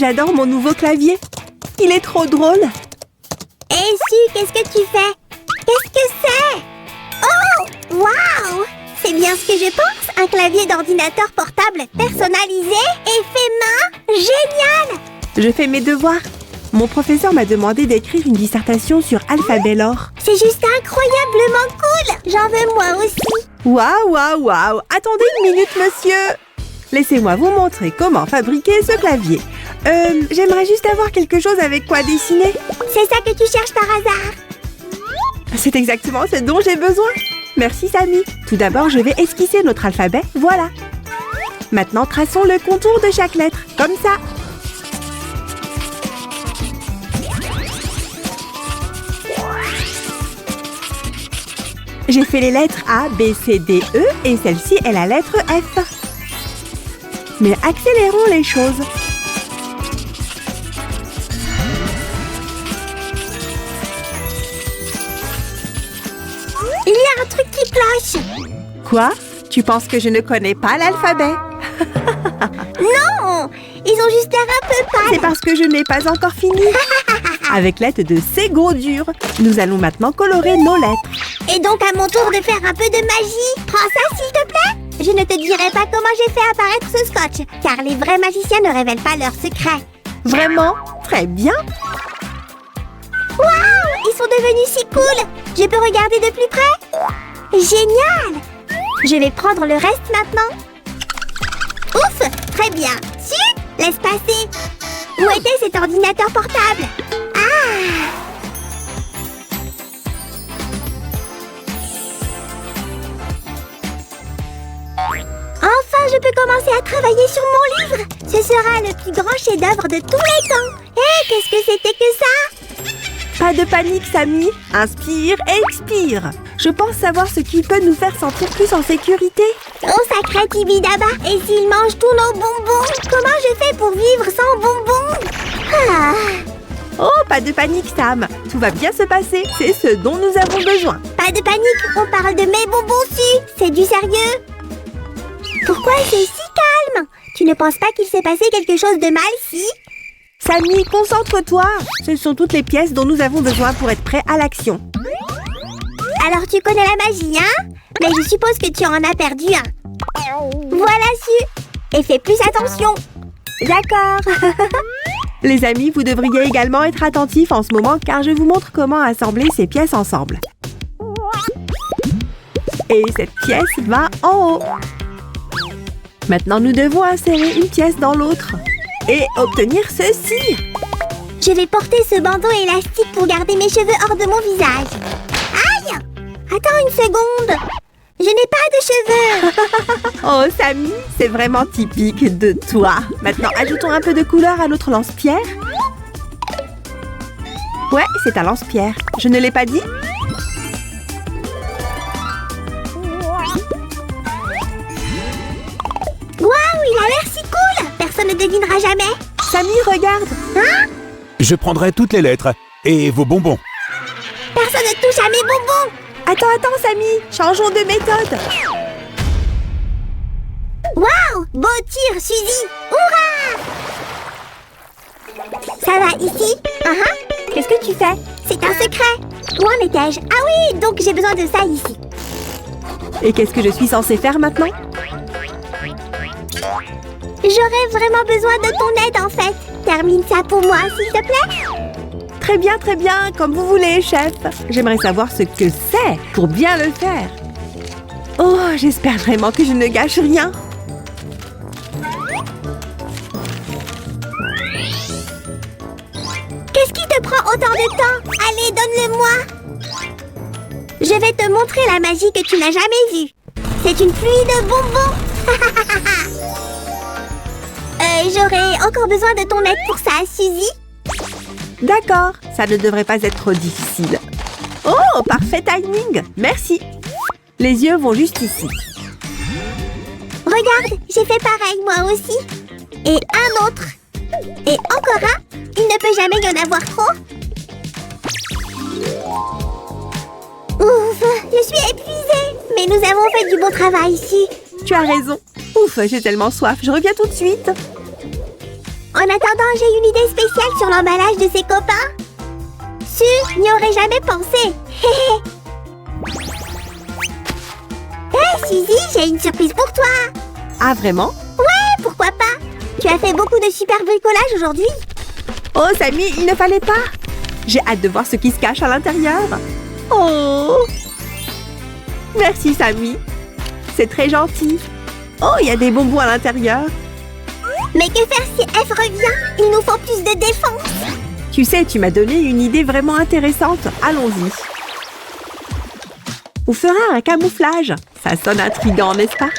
j'adore mon nouveau clavier. Il est trop drôle. Hé, Su, qu'est-ce que tu fais? Qu'est-ce que c'est? Oh, waouh! C'est bien ce que je pense, un clavier d'ordinateur portable personnalisé et fait main. Génial! Je fais mes devoirs. Mon professeur m'a demandé d'écrire une dissertation sur Alphabet-Lore. C'est juste incroyablement cool! J'en veux moi aussi. Waouh, waouh, waouh! Attendez une minute, monsieur! Laissez-moi vous montrer comment fabriquer ce clavier. J'aimerais juste avoir quelque chose avec quoi dessiner. C'est ça que tu cherches par hasard? C'est exactement ce dont j'ai besoin. Merci, Samy. Tout d'abord, je vais esquisser notre alphabet. Voilà. Maintenant, traçons le contour de chaque lettre, comme ça. J'ai fait les lettres A, B, C, D, E et celle-ci est la lettre F. Mais accélérons les choses. Il y a un truc qui cloche. Quoi? Tu penses que je ne connais pas l'alphabet? Non! Ils ont juste l'air un peu pâles. C'est parce que je n'ai pas encore fini. Avec l'aide de ces gros durs, nous allons maintenant colorer nos lettres. Et donc à mon tour de faire un peu de magie. Prends ça s'il te plaît. Je ne te dirai pas comment j'ai fait apparaître ce scotch, car les vrais magiciens ne révèlent pas leurs secrets. Vraiment? Très bien. Waouh! Ils sont devenus si cool. Je peux regarder de plus près? Génial! Je vais prendre le reste maintenant. Ouf! Très bien. Su, laisse passer. Où était cet ordinateur portable? Ah! Enfin, je peux commencer à travailler sur mon livre. Ce sera le plus grand chef-d'œuvre de tous les temps. Hé, qu'est-ce que c'était que ça? Pas de panique, Samy. Inspire, expire. Je pense savoir ce qui peut nous faire sentir plus en sécurité. Oh, sacré Tibidaba. Et s'il mange tous nos bonbons? Comment je fais pour vivre sans bonbons? Ah. Oh, pas de panique, Sam. Tout va bien se passer. C'est ce dont nous avons besoin. Pas de panique, on parle de mes bonbons Su. C'est du sérieux? Pourquoi c'est si calme? Tu ne penses pas qu'il s'est passé quelque chose de mal ici? Samy, concentre-toi. Ce sont toutes les pièces dont nous avons besoin pour être prêts à l'action. Alors tu connais la magie, hein? Mais je suppose que tu en as perdu un. Voilà Su. Et fais plus attention. D'accord. Les amis, vous devriez également être attentifs en ce moment car je vous montre comment assembler ces pièces ensemble. Et cette pièce va en haut. Maintenant, nous devons insérer une pièce dans l'autre et obtenir ceci. Je vais porter ce bandeau élastique pour garder mes cheveux hors de mon visage. Aïe! Attends une seconde. Je n'ai pas de cheveux. Oh, Samy, c'est vraiment typique de toi. Maintenant, ajoutons un peu de couleur à notre lance-pierre. Ouais, c'est un lance-pierre. Je ne l'ai pas dit? Waouh, il a l'air si cool. Personne ne devinera jamais. Samy, regarde. Hein? Je prendrai toutes les lettres et vos bonbons. Personne ne touche à mes bonbons. Attends, Samy. Changeons de méthode. Waouh! Beau tir, Suzy! Hurrah! Ça va ici? Qu'est-ce que tu fais? C'est un secret! Où en étais-je? Ah oui, donc j'ai besoin de ça ici. Et qu'est-ce que je suis censée faire maintenant? J'aurais vraiment besoin de ton aide en fait. Termine ça pour moi, s'il te plaît. Très bien, comme vous voulez, chef. J'aimerais savoir ce que c'est pour bien le faire. Oh, j'espère vraiment que je ne gâche rien. Qu'est-ce qui te prend autant de temps? Allez, donne-le-moi. Je vais te montrer la magie que tu n'as jamais vue. C'est une pluie de bonbons. J'aurais encore besoin de ton aide pour ça, Suzy. D'accord, ça ne devrait pas être trop difficile. Oh, parfait timing. Merci. Les yeux vont juste ici. Regarde, j'ai fait pareil moi aussi. Et un autre. Et encore un. Il ne peut jamais y en avoir trop. Ouf, je suis épuisée. Mais nous avons fait du bon travail ici. Tu as raison. Ouf, j'ai tellement soif. Je reviens tout de suite. En attendant, j'ai une idée spéciale sur l'emballage de ses copains. Sûr, n'y aurais jamais pensé. Hé, Suzy, j'ai une surprise pour toi. Ah, vraiment? Pourquoi pas? Tu as fait beaucoup de super bricolage aujourd'hui. Oh, Samy, il ne fallait pas. J'ai hâte de voir ce qui se cache à l'intérieur. Oh! Merci, Samy. C'est très gentil. Oh, il y a des bonbons à l'intérieur. Mais que faire si F revient? Il nous faut plus de défense. Tu sais, tu m'as donné une idée vraiment intéressante. Allons-y. On fera un camouflage. Ça sonne intriguant, n'est-ce pas?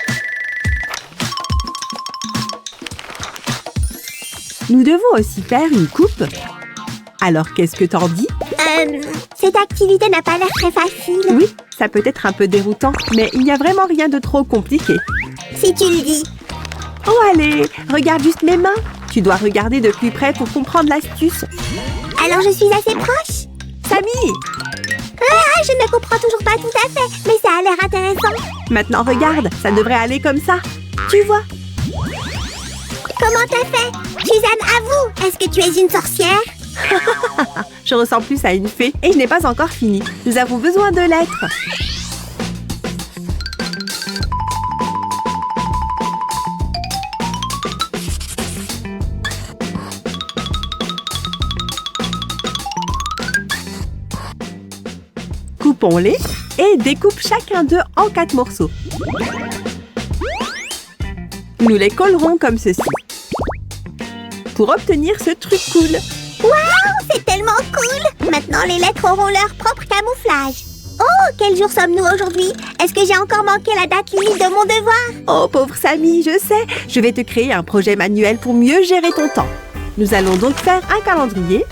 Nous devons aussi faire une coupe. Alors, qu'est-ce que t'en dis? Cette activité n'a pas l'air très facile. Oui, ça peut être un peu déroutant, mais il n'y a vraiment rien de trop compliqué. Si tu le dis. Oh, allez, regarde juste mes mains. Tu dois regarder de plus près pour comprendre l'astuce. Alors je suis assez proche? Samy! Ah, je ne comprends toujours pas tout à fait, mais ça a l'air intéressant. Maintenant, regarde, ça devrait aller comme ça. Tu vois? Comment t'as fait? Suzanne, avoue, est-ce que tu es une sorcière? Je ressemble plus à une fée et je n'ai pas encore fini. Nous avons besoin de lettres. Coupons-les et découpe chacun d'eux en 4 morceaux. Nous les collerons comme ceci. Pour obtenir ce truc cool. Waouh, c'est tellement cool! Maintenant, les lettres auront leur propre camouflage. Oh, quel jour sommes-nous aujourd'hui? Est-ce que j'ai encore manqué la date limite de mon devoir? Oh, pauvre Samy, je sais. Je vais te créer un projet manuel pour mieux gérer ton temps. Nous allons donc faire un calendrier.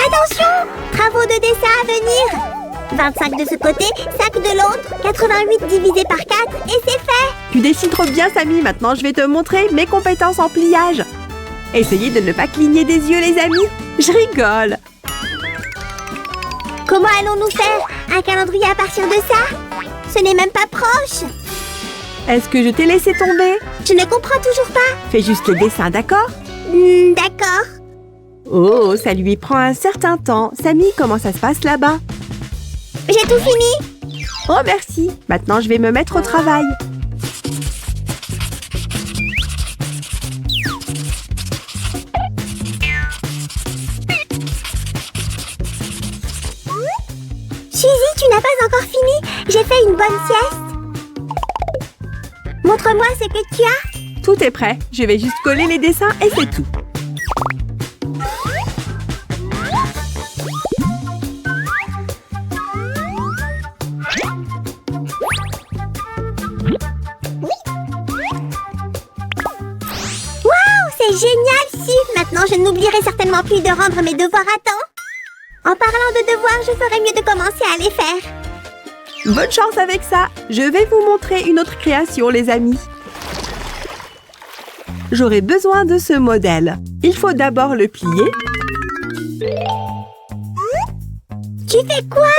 Attention! Travaux de dessin à venir! 25 de ce côté, 5 de l'autre, 88 divisé par 4, et c'est fait! Tu dessines trop bien, Samy. Maintenant, je vais te montrer mes compétences en pliage. Essayez de ne pas cligner des yeux, les amis. Je rigole. Comment allons-nous faire? Un calendrier à partir de ça? Ce n'est même pas proche! Est-ce que je t'ai laissé tomber? Je ne comprends toujours pas. Fais juste le dessin, d'accord? D'accord. Oh, ça lui prend un certain temps. Samy, comment ça se passe là-bas? J'ai tout fini. Oh, merci. Maintenant, je vais me mettre au travail. Suzy, tu n'as pas encore fini? J'ai fait une bonne sieste. Montre-moi ce que tu as. Tout est prêt. Je vais juste coller les dessins et c'est tout. Waouh, c'est génial, Sue. Maintenant, je n'oublierai certainement plus de rendre mes devoirs à temps. En parlant de devoirs, je ferais mieux de commencer à les faire. Bonne chance avec ça. Je vais vous montrer une autre création, les amis. J'aurai besoin de ce modèle. Il faut d'abord le plier. Tu fais quoi?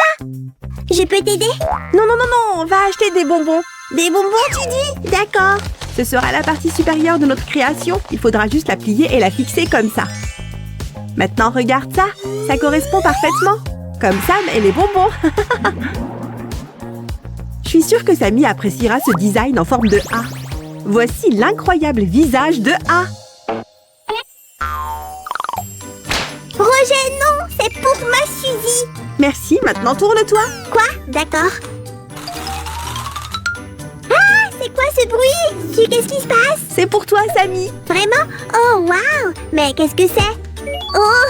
Je peux t'aider? Non, non, non, non, on va acheter des bonbons. Des bonbons, tu dis? D'accord. Ce sera la partie supérieure de notre création. Il faudra juste la plier et la fixer comme ça. Maintenant, regarde ça. Ça correspond parfaitement. Comme Sam et les bonbons. Je suis sûre que Samy appréciera ce design en forme de A. Voici l'incroyable visage de A. Roger, non, c'est pour ma Suzy. Merci, maintenant tourne-toi. Quoi? D'accord. Ah, c'est quoi ce bruit? Sue, qu'est-ce qui se passe? C'est pour toi, Samy. Vraiment? Oh, waouh! Mais qu'est-ce que c'est? Oh,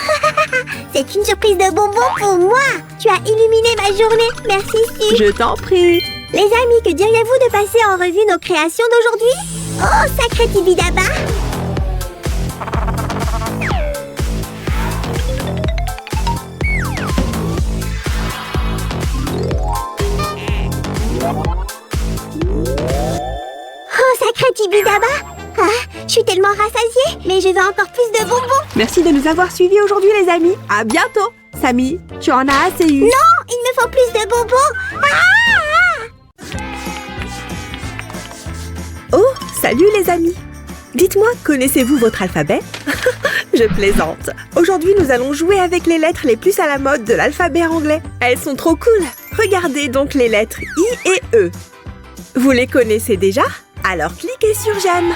c'est une surprise de bonbons pour moi. Tu as illuminé ma journée. Merci, Sue. Je t'en prie. Les amis, que diriez-vous de passer en revue nos créations d'aujourd'hui? Oh, sacré Tibidaba! Oh, sacré Tibidaba! Ah, je suis tellement rassasiée, mais je veux encore plus de bonbons. Merci de nous avoir suivis aujourd'hui, les amis. À bientôt. Samy, tu en as assez eu. Non, il me faut plus de bonbons. Ah! Oh, salut les amis. Dites-moi, connaissez-vous votre alphabet? Je Je plaisante. Aujourd'hui, nous allons jouer avec les lettres les plus à la mode de l'alphabet anglais. Elles sont trop cool. Regardez donc les lettres I et E. Vous les connaissez déjà? Alors cliquez sur j'aime.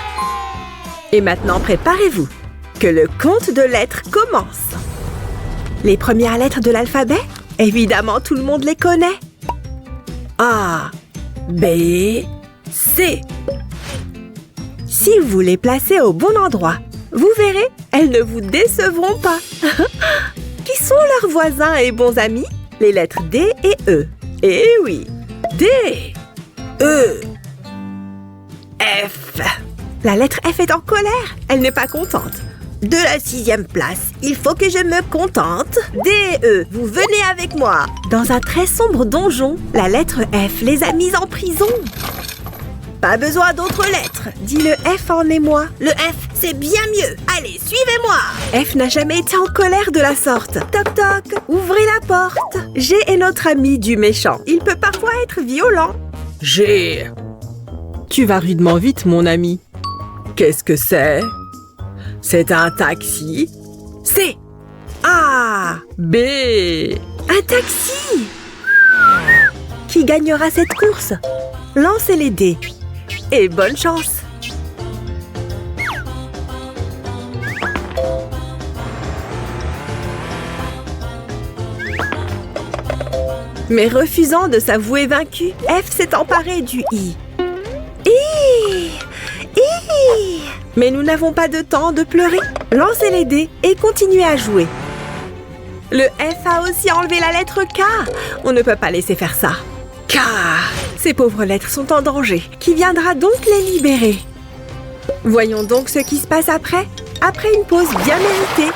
Et maintenant, préparez-vous, que le compte de lettres commence. Les premières lettres de l'alphabet? Évidemment, tout le monde les connaît. A, B, C. Si vous les placez au bon endroit, vous verrez, elles ne vous décevront pas. Qui sont leurs voisins et bons amis? Les lettres D et E. Eh oui, D, E, F. La lettre F est en colère. Elle n'est pas contente. De la 6e place, il faut que je me contente. D, E, vous venez avec moi. Dans un très sombre donjon, la lettre F les a mises en prison. Pas besoin d'autres lettres, dit le F en émoi. Le F, c'est bien mieux. Allez, suivez-moi. F n'a jamais été en colère de la sorte. Toc toc, ouvrez la porte. G est notre ami du méchant. Il peut parfois être violent. G. Tu vas rudement vite, mon ami. Qu'est-ce que c'est? C'est un taxi. C. A. B. Un taxi. Qui gagnera cette course? Lancez les dés. Et bonne chance! Mais refusant de s'avouer vaincu, F s'est emparé du I. I! Mais nous n'avons pas de temps de pleurer. Lancez les dés et continuez à jouer. Le F a aussi enlevé la lettre K. On ne peut pas laisser faire ça. K! Ces pauvres lettres sont en danger. Qui viendra donc les libérer? Voyons donc ce qui se passe après une pause bien méritée.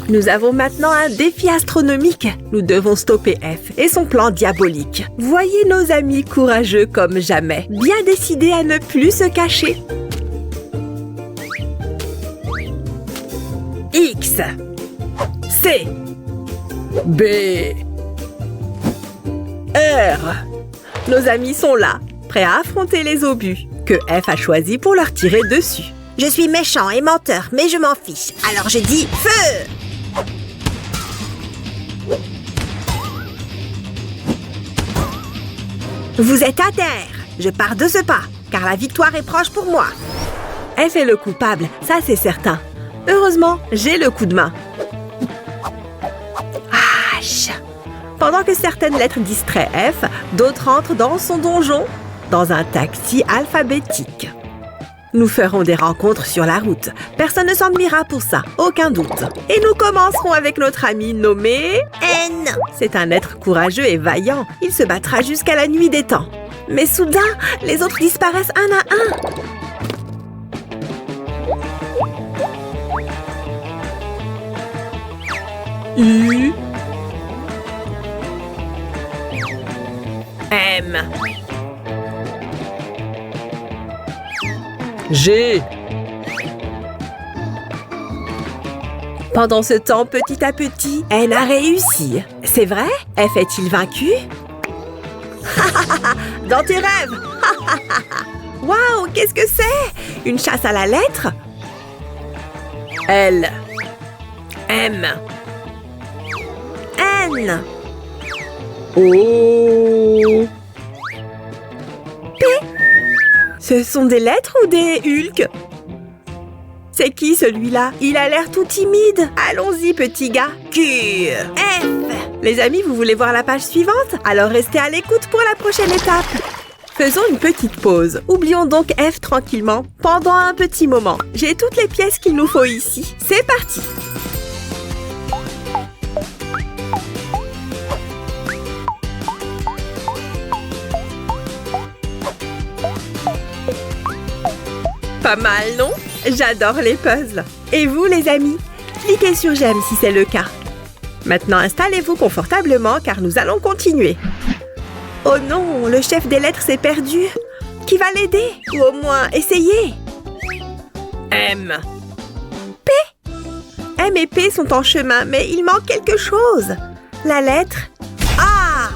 Nous avons maintenant un défi astronomique. Nous devons stopper F et son plan diabolique. Voyez nos amis courageux comme jamais, bien décidés à ne plus se cacher. X, C, B, R. Nos amis sont là, prêts à affronter les obus que F a choisis pour leur tirer dessus. Je suis méchant et menteur, mais je m'en fiche. Alors je dis feu! Vous êtes à terre. Je pars de ce pas, car la victoire est proche pour moi. F est le coupable, ça c'est certain. Heureusement, j'ai le coup de main. H. Pendant que certaines lettres distraient F, d'autres entrent dans son donjon, dans un taxi alphabétique. Nous ferons des rencontres sur la route. Personne ne s'ennuiera pour ça, aucun doute. Et nous commencerons avec notre ami nommé N. C'est un être courageux et vaillant. Il se battra jusqu'à la nuit des temps. Mais soudain, les autres disparaissent un à un. U. M. G. Pendant ce temps, petit à petit, N a réussi. C'est vrai? F est-il vaincu? Dans tes rêves! Waouh, qu'est-ce que c'est? Une chasse à la lettre? L. M. N. O. P. Ce sont des lettres ou des Hulk? C'est qui celui-là? Il a l'air tout timide. Allons-y, petit gars. Q. F. Les amis, vous voulez voir la page suivante? Alors restez à l'écoute pour la prochaine étape. Faisons une petite pause. Oublions donc F tranquillement pendant un petit moment. J'ai toutes les pièces qu'il nous faut ici. C'est parti! Pas mal, non? J'adore les puzzles. Et vous, les amis? Cliquez sur j'aime si c'est le cas. Maintenant, installez-vous confortablement car nous allons continuer. Oh non, le chef des lettres s'est perdu. Qui va l'aider? Ou au moins essayer? M. P. M et P sont en chemin, mais il manque quelque chose. La lettre A.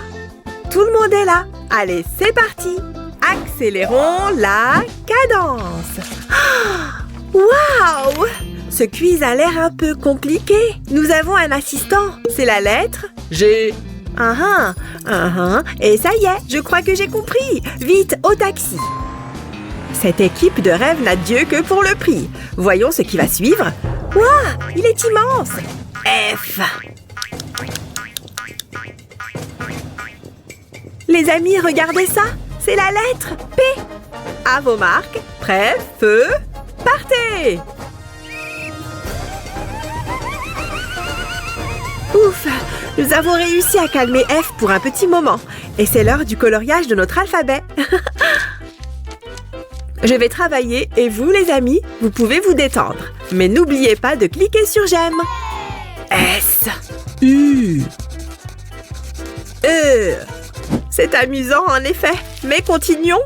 Tout le monde est là. Allez, c'est parti. Accélérons la cadence. Waouh! Ce quiz a l'air un peu compliqué. Nous avons un assistant. C'est la lettre G. Et ça y est, je crois que j'ai compris. Vite, au taxi. Cette équipe de rêve n'a Dieu que pour le prix. Voyons ce qui va suivre. Waouh, il est immense. F. Les amis, regardez ça. C'est la lettre P. À vos marques. Prêts, feu, partez. Ouf, nous avons réussi à calmer F pour un petit moment. Et c'est l'heure du coloriage de notre alphabet. Je vais travailler et vous, les amis, vous pouvez vous détendre. Mais n'oubliez pas de cliquer sur j'aime. S. U. E. C'est amusant en effet, mais continuons.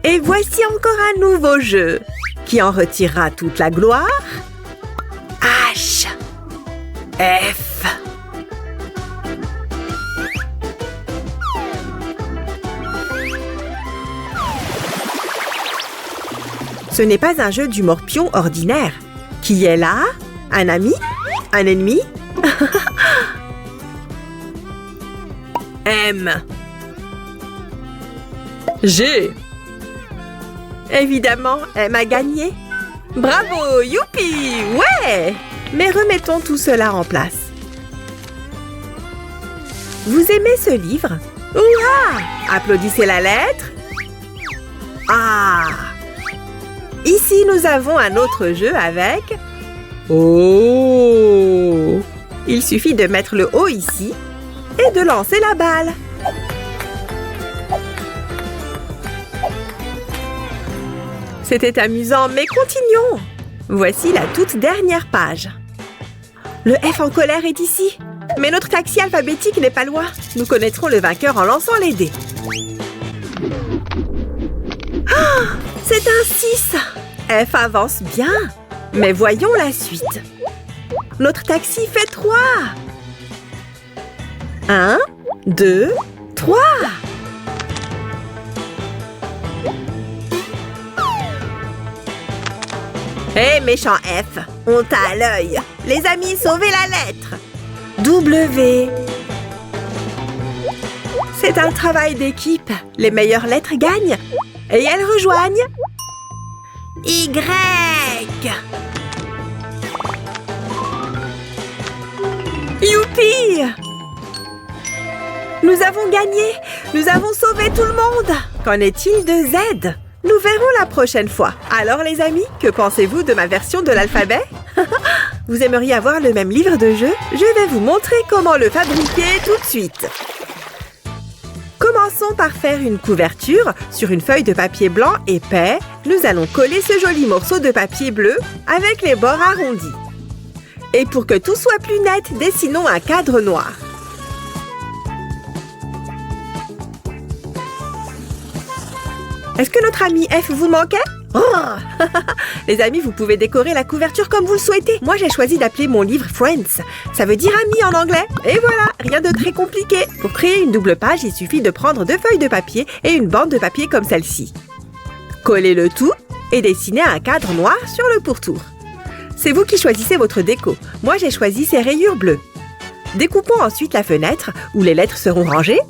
Et voici encore un nouveau jeu qui en retirera toute la gloire. H. F. Ce n'est pas un jeu du morpion ordinaire. Qui est là? Un ami? Un ennemi? M. G. Évidemment, M a gagné. Bravo, youpi, ouais! Mais remettons tout cela en place. Vous aimez ce livre? Ouah! Applaudissez la lettre. Ah! Ici, nous avons un autre jeu avec... Oh! Il suffit de mettre le O ici et de lancer la balle. C'était amusant, mais continuons. Voici la toute dernière page. Le F en colère est ici. Mais notre taxi alphabétique n'est pas loin. Nous connaîtrons le vainqueur en lançant les dés. Oh, c'est un 6. F avance bien. Mais voyons la suite. Notre taxi fait 3. 1, 2, 3. Hé, méchant F, on t'a à l'œil. Les amis, sauvez la lettre. W. C'est un travail d'équipe. Les meilleures lettres gagnent. Et elles rejoignent. Y. Youpi! Nous avons gagné. Nous avons sauvé tout le monde. Qu'en est-il de Z? Nous verrons la prochaine fois. Alors les amis, que pensez-vous de ma version de l'alphabet? Vous aimeriez avoir le même livre de jeu? Je vais vous montrer comment le fabriquer tout de suite. Commençons par faire une couverture sur une feuille de papier blanc épais. Nous allons coller ce joli morceau de papier bleu avec les bords arrondis. Et pour que tout soit plus net, dessinons un cadre noir. Est-ce que notre ami F vous manquait? Oh. Les amis, vous pouvez décorer la couverture comme vous le souhaitez. Moi, j'ai choisi d'appeler mon livre Friends. Ça veut dire ami en anglais. Et voilà, rien de très compliqué. Pour créer une double page, il suffit de prendre 2 feuilles de papier et une bande de papier comme celle-ci. Collez le tout et dessinez un cadre noir sur le pourtour. C'est vous qui choisissez votre déco. Moi, j'ai choisi ces rayures bleues. Découpons ensuite la fenêtre où les lettres seront rangées.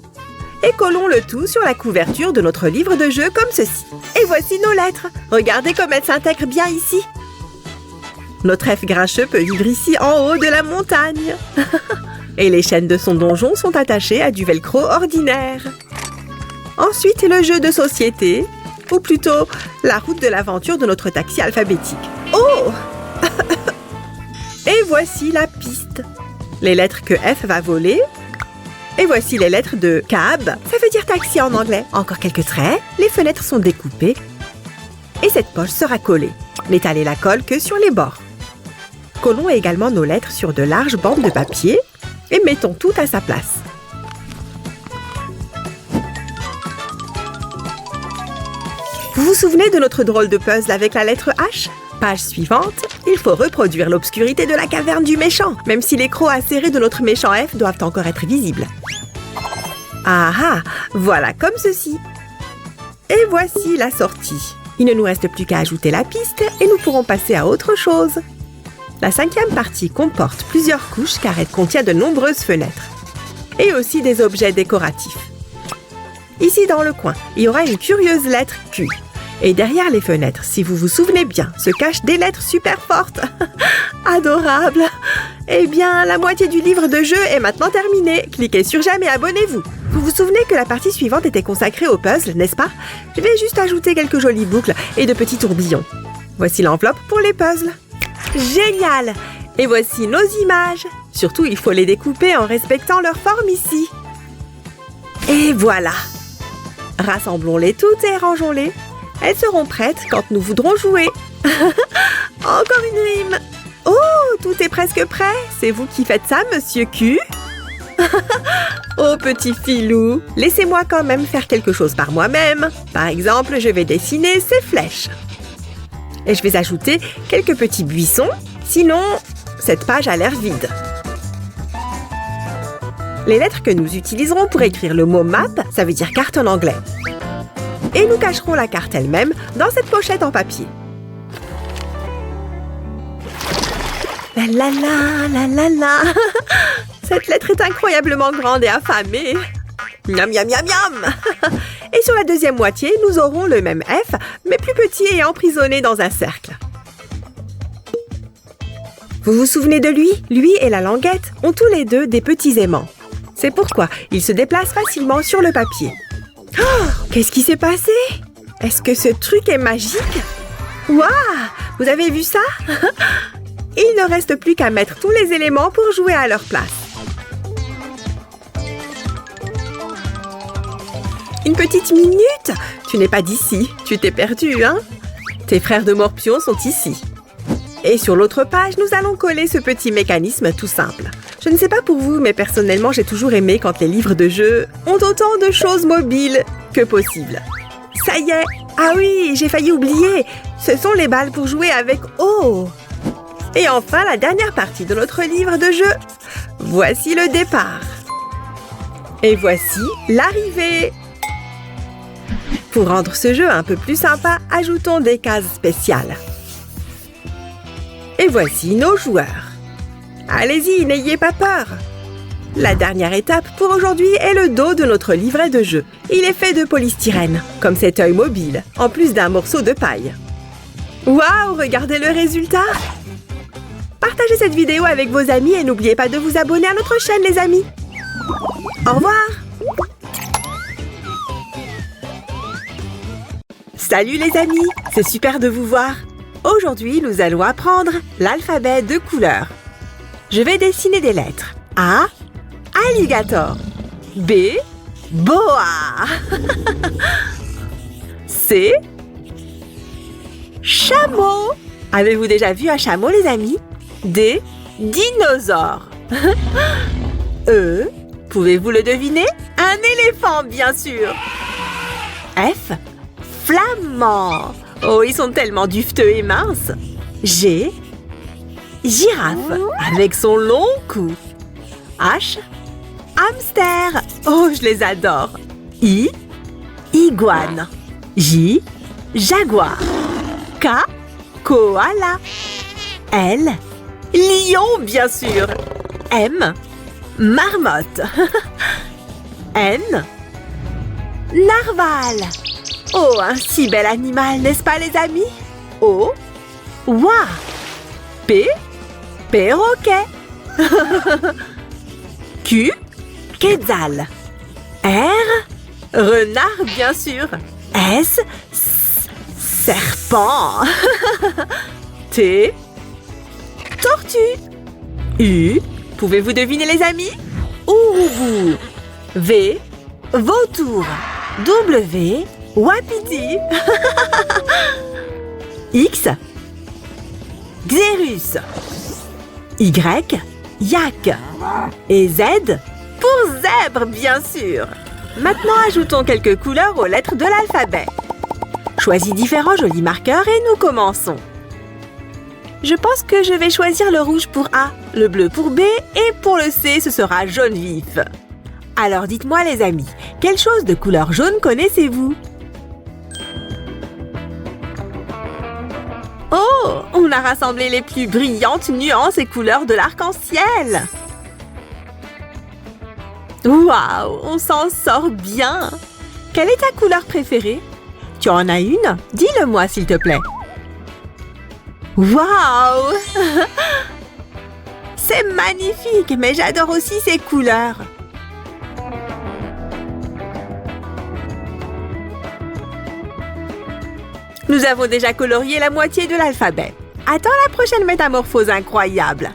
Et collons le tout sur la couverture de notre livre de jeu comme ceci. Et voici nos lettres. Regardez comme elles s'intègrent bien ici. Notre F grincheux peut vivre ici en haut de la montagne. Et les chaînes de son donjon sont attachées à du velcro ordinaire. Ensuite, le jeu de société, ou plutôt la route de l'aventure de notre taxi alphabétique. Oh! Et voici la piste. Les lettres que F va voler. Et voici les lettres de cab, ça veut dire taxi en anglais. Encore quelques traits, les fenêtres sont découpées. Et cette poche sera collée. N'étalez la colle que sur les bords. Collons également nos lettres sur de larges bandes de papier et mettons tout à sa place. Vous vous souvenez de notre drôle de puzzle avec la lettre H? Page suivante, il faut reproduire l'obscurité de la caverne du méchant, même si les crocs acérés de notre méchant F doivent encore être visibles. Ah ah, voilà comme ceci. Et voici la sortie. Il ne nous reste plus qu'à ajouter la piste et nous pourrons passer à autre chose. La 5e partie comporte plusieurs couches car elle contient de nombreuses fenêtres. Et aussi des objets décoratifs. Ici dans le coin, il y aura une curieuse lettre Q. Et derrière les fenêtres, si vous vous souvenez bien, se cachent des lettres super fortes. Adorable! Eh bien, la moitié du livre de jeu est maintenant terminée. Cliquez sur j'aime et abonnez-vous. Vous vous souvenez que la partie suivante était consacrée au puzzle, n'est-ce pas? Je vais juste ajouter quelques jolies boucles et de petits tourbillons. Voici l'enveloppe pour les puzzles. Génial! Et voici nos images. Surtout, il faut les découper en respectant leur forme ici. Et voilà! Rassemblons-les toutes et rangeons-les. Elles seront prêtes quand nous voudrons jouer. Encore une rime. Oh, tout est presque prêt. C'est vous qui faites ça, monsieur Q? Oh, petit filou. Laissez-moi quand même faire quelque chose par moi-même. Par exemple, je vais dessiner ces flèches. Et je vais ajouter quelques petits buissons. Sinon, cette page a l'air vide. Les lettres que nous utiliserons pour écrire le mot map, ça veut dire carte en anglais. Et nous cacherons la carte elle-même dans cette pochette en papier. La la la la la la. Cette lettre est incroyablement grande et affamée. Miam miam miam miam. Et sur la deuxième moitié, nous aurons le même F, mais plus petit et emprisonné dans un cercle. Vous vous souvenez de lui? Lui et la languette ont tous les deux des petits aimants. C'est pourquoi ils se déplacent facilement sur le papier. Oh, qu'est-ce qui s'est passé? Est-ce que ce truc est magique? Waouh! Vous avez vu ça? Il ne reste plus qu'à mettre tous les éléments pour jouer à leur place. Une petite minute? Tu n'es pas d'ici. Tu t'es perdu, hein? Tes frères de Morpion sont ici. Et sur l'autre page, nous allons coller ce petit mécanisme tout simple. Je ne sais pas pour vous, mais personnellement, j'ai toujours aimé quand les livres de jeu ont autant de choses mobiles que possible. Ça y est! Ah oui, j'ai failli oublier! Ce sont les balles pour jouer avec O! Et enfin, la dernière partie de notre livre de jeu. Voici le départ. Et voici l'arrivée. Pour rendre ce jeu un peu plus sympa, ajoutons des cases spéciales. Et voici nos joueurs. Allez-y, n'ayez pas peur. La dernière étape pour aujourd'hui est le dos de notre livret de jeu. Il est fait de polystyrène, comme cet œil mobile, en plus d'un morceau de paille. Waouh, regardez le résultat! Partagez cette vidéo avec vos amis et n'oubliez pas de vous abonner à notre chaîne, les amis. Au revoir! Salut les amis, c'est super de vous voir. Aujourd'hui, nous allons apprendre l'alphabet de couleurs. Je vais dessiner des lettres. A, alligator. B, boa. C, chameau. Avez-vous déjà vu un chameau, les amis? D, dinosaure. E, pouvez-vous le deviner? Un éléphant, bien sûr. F, flamand. Oh, ils sont tellement dufteux et minces. G, girafe, avec son long cou. H, hamster. Oh, je les adore. I, iguane. J, jaguar. K, koala. L, lion, bien sûr. M, marmotte. N, narval. Oh, un si bel animal, n'est-ce pas, les amis? O, oie. P, perroquet. Q, quetzal. R, renard, bien sûr. S, serpent. T, tortue. U, pouvez-vous deviner, les amis? Urubu. V, vautour. W, wapiti. X, xérus. Y, yak. Et Z, pour zèbre, bien sûr. Maintenant, ajoutons quelques couleurs aux lettres de l'alphabet. Choisis différents jolis marqueurs et nous commençons. Je pense que je vais choisir le rouge pour A, le bleu pour B et pour le C, ce sera jaune vif. Alors dites-moi, les amis, quelle chose de couleur jaune connaissez-vous? Oh, Oh, on a rassemblé les plus brillantes nuances et couleurs de l'arc-en-ciel. Waouh, on s'en sort bien. Quelle est ta couleur préférée? Tu en as une? Dis-le-moi, s'il te plaît. Waouh! C'est magnifique, mais j'adore aussi ces couleurs. Nous avons déjà colorié la moitié de l'alphabet. Attends la prochaine métamorphose incroyable.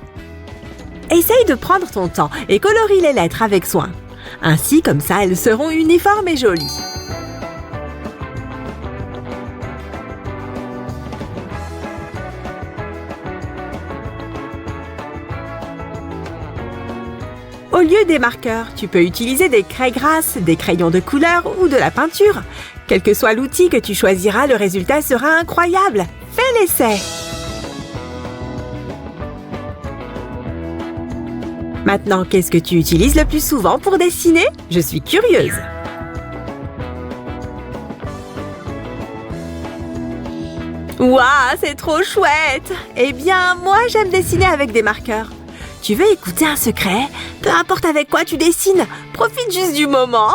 Essaye de prendre ton temps et colorie les lettres avec soin. Ainsi, comme ça, elles seront uniformes et jolies. Au lieu des marqueurs, tu peux utiliser des craies grasses, des crayons de couleur ou de la peinture. Quel que soit l'outil que tu choisiras, le résultat sera incroyable. Fais l'essai! Maintenant, qu'est-ce que tu utilises le plus souvent pour dessiner? Je suis curieuse. Waouh, c'est trop chouette! Eh bien, moi, j'aime dessiner avec des marqueurs. Tu veux écouter un secret? Peu importe avec quoi tu dessines, profite juste du moment.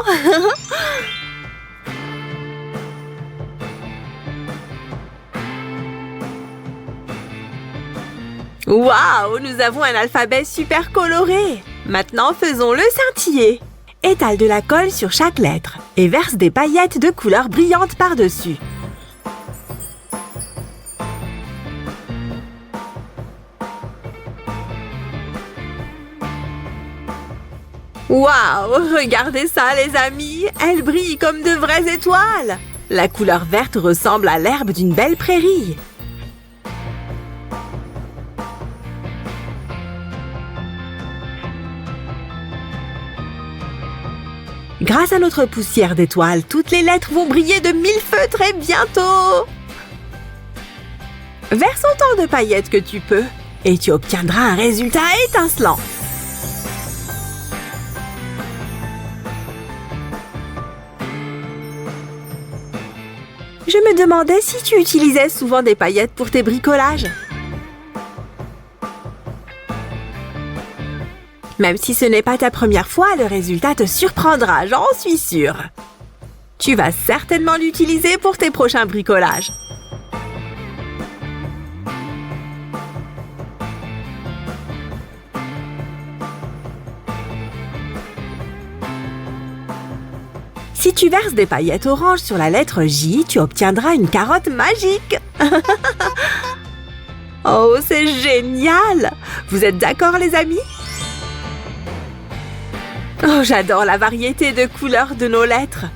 Waouh, nous avons un alphabet super coloré. Maintenant, faisons-le scintiller. Étale de la colle sur chaque lettre et verse des paillettes de couleur brillante par-dessus. Waouh, regardez ça les amis, elles brillent comme de vraies étoiles. La couleur verte ressemble à l'herbe d'une belle prairie. Grâce à notre poussière d'étoiles, toutes les lettres vont briller de mille feux très bientôt. Verse autant de paillettes que tu peux et tu obtiendras un résultat étincelant. Je me demandais si tu utilisais souvent des paillettes pour tes bricolages. Même si ce n'est pas ta première fois, le résultat te surprendra, j'en suis sûre. Tu vas certainement l'utiliser pour tes prochains bricolages. Si tu verses des paillettes oranges sur la lettre J, tu obtiendras une carotte magique. Oh, c'est génial! Vous êtes d'accord, les amis? Oh, j'adore la variété de couleurs de nos lettres.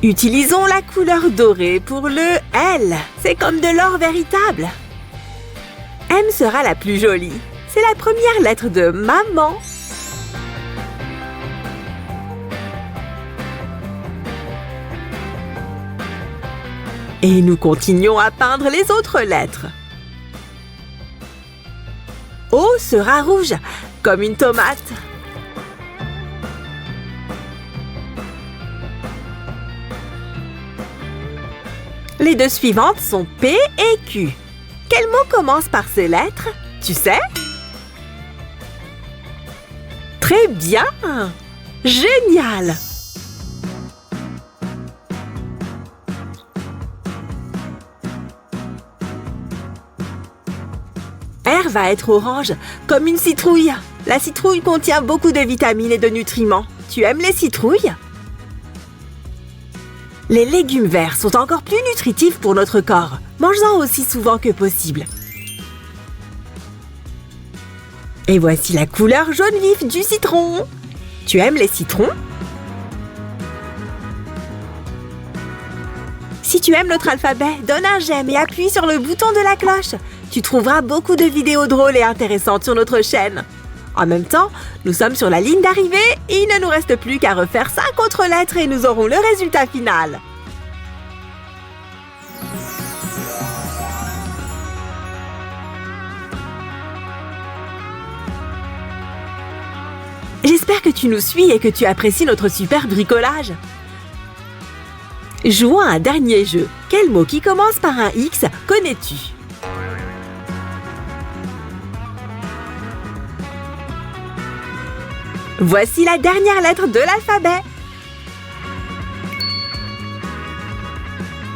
Utilisons la couleur dorée pour le L. C'est comme de l'or véritable. M sera la plus jolie. C'est la première lettre de maman. Et nous continuons à peindre les autres lettres. O sera rouge, comme une tomate. Les deux suivantes sont P et Q. Quel mot commence par ces lettres? Tu sais? Très bien! Génial! R va être orange, comme une citrouille. La citrouille contient beaucoup de vitamines et de nutriments. Tu aimes les citrouilles? Les légumes verts sont encore plus nutritifs pour notre corps. Mange-en aussi souvent que possible. Et voici la couleur jaune vif du citron. Tu aimes les citrons? Si tu aimes notre alphabet, donne un j'aime et appuie sur le bouton de la cloche. Tu trouveras beaucoup de vidéos drôles et intéressantes sur notre chaîne. En même temps, nous sommes sur la ligne d'arrivée et il ne nous reste plus qu'à refaire 5 autres lettres et nous aurons le résultat final. J'espère que tu nous suis et que tu apprécies notre super bricolage. Jouons à un dernier jeu. Quel mot qui commence par un X connais-tu? Voici la dernière lettre de l'alphabet.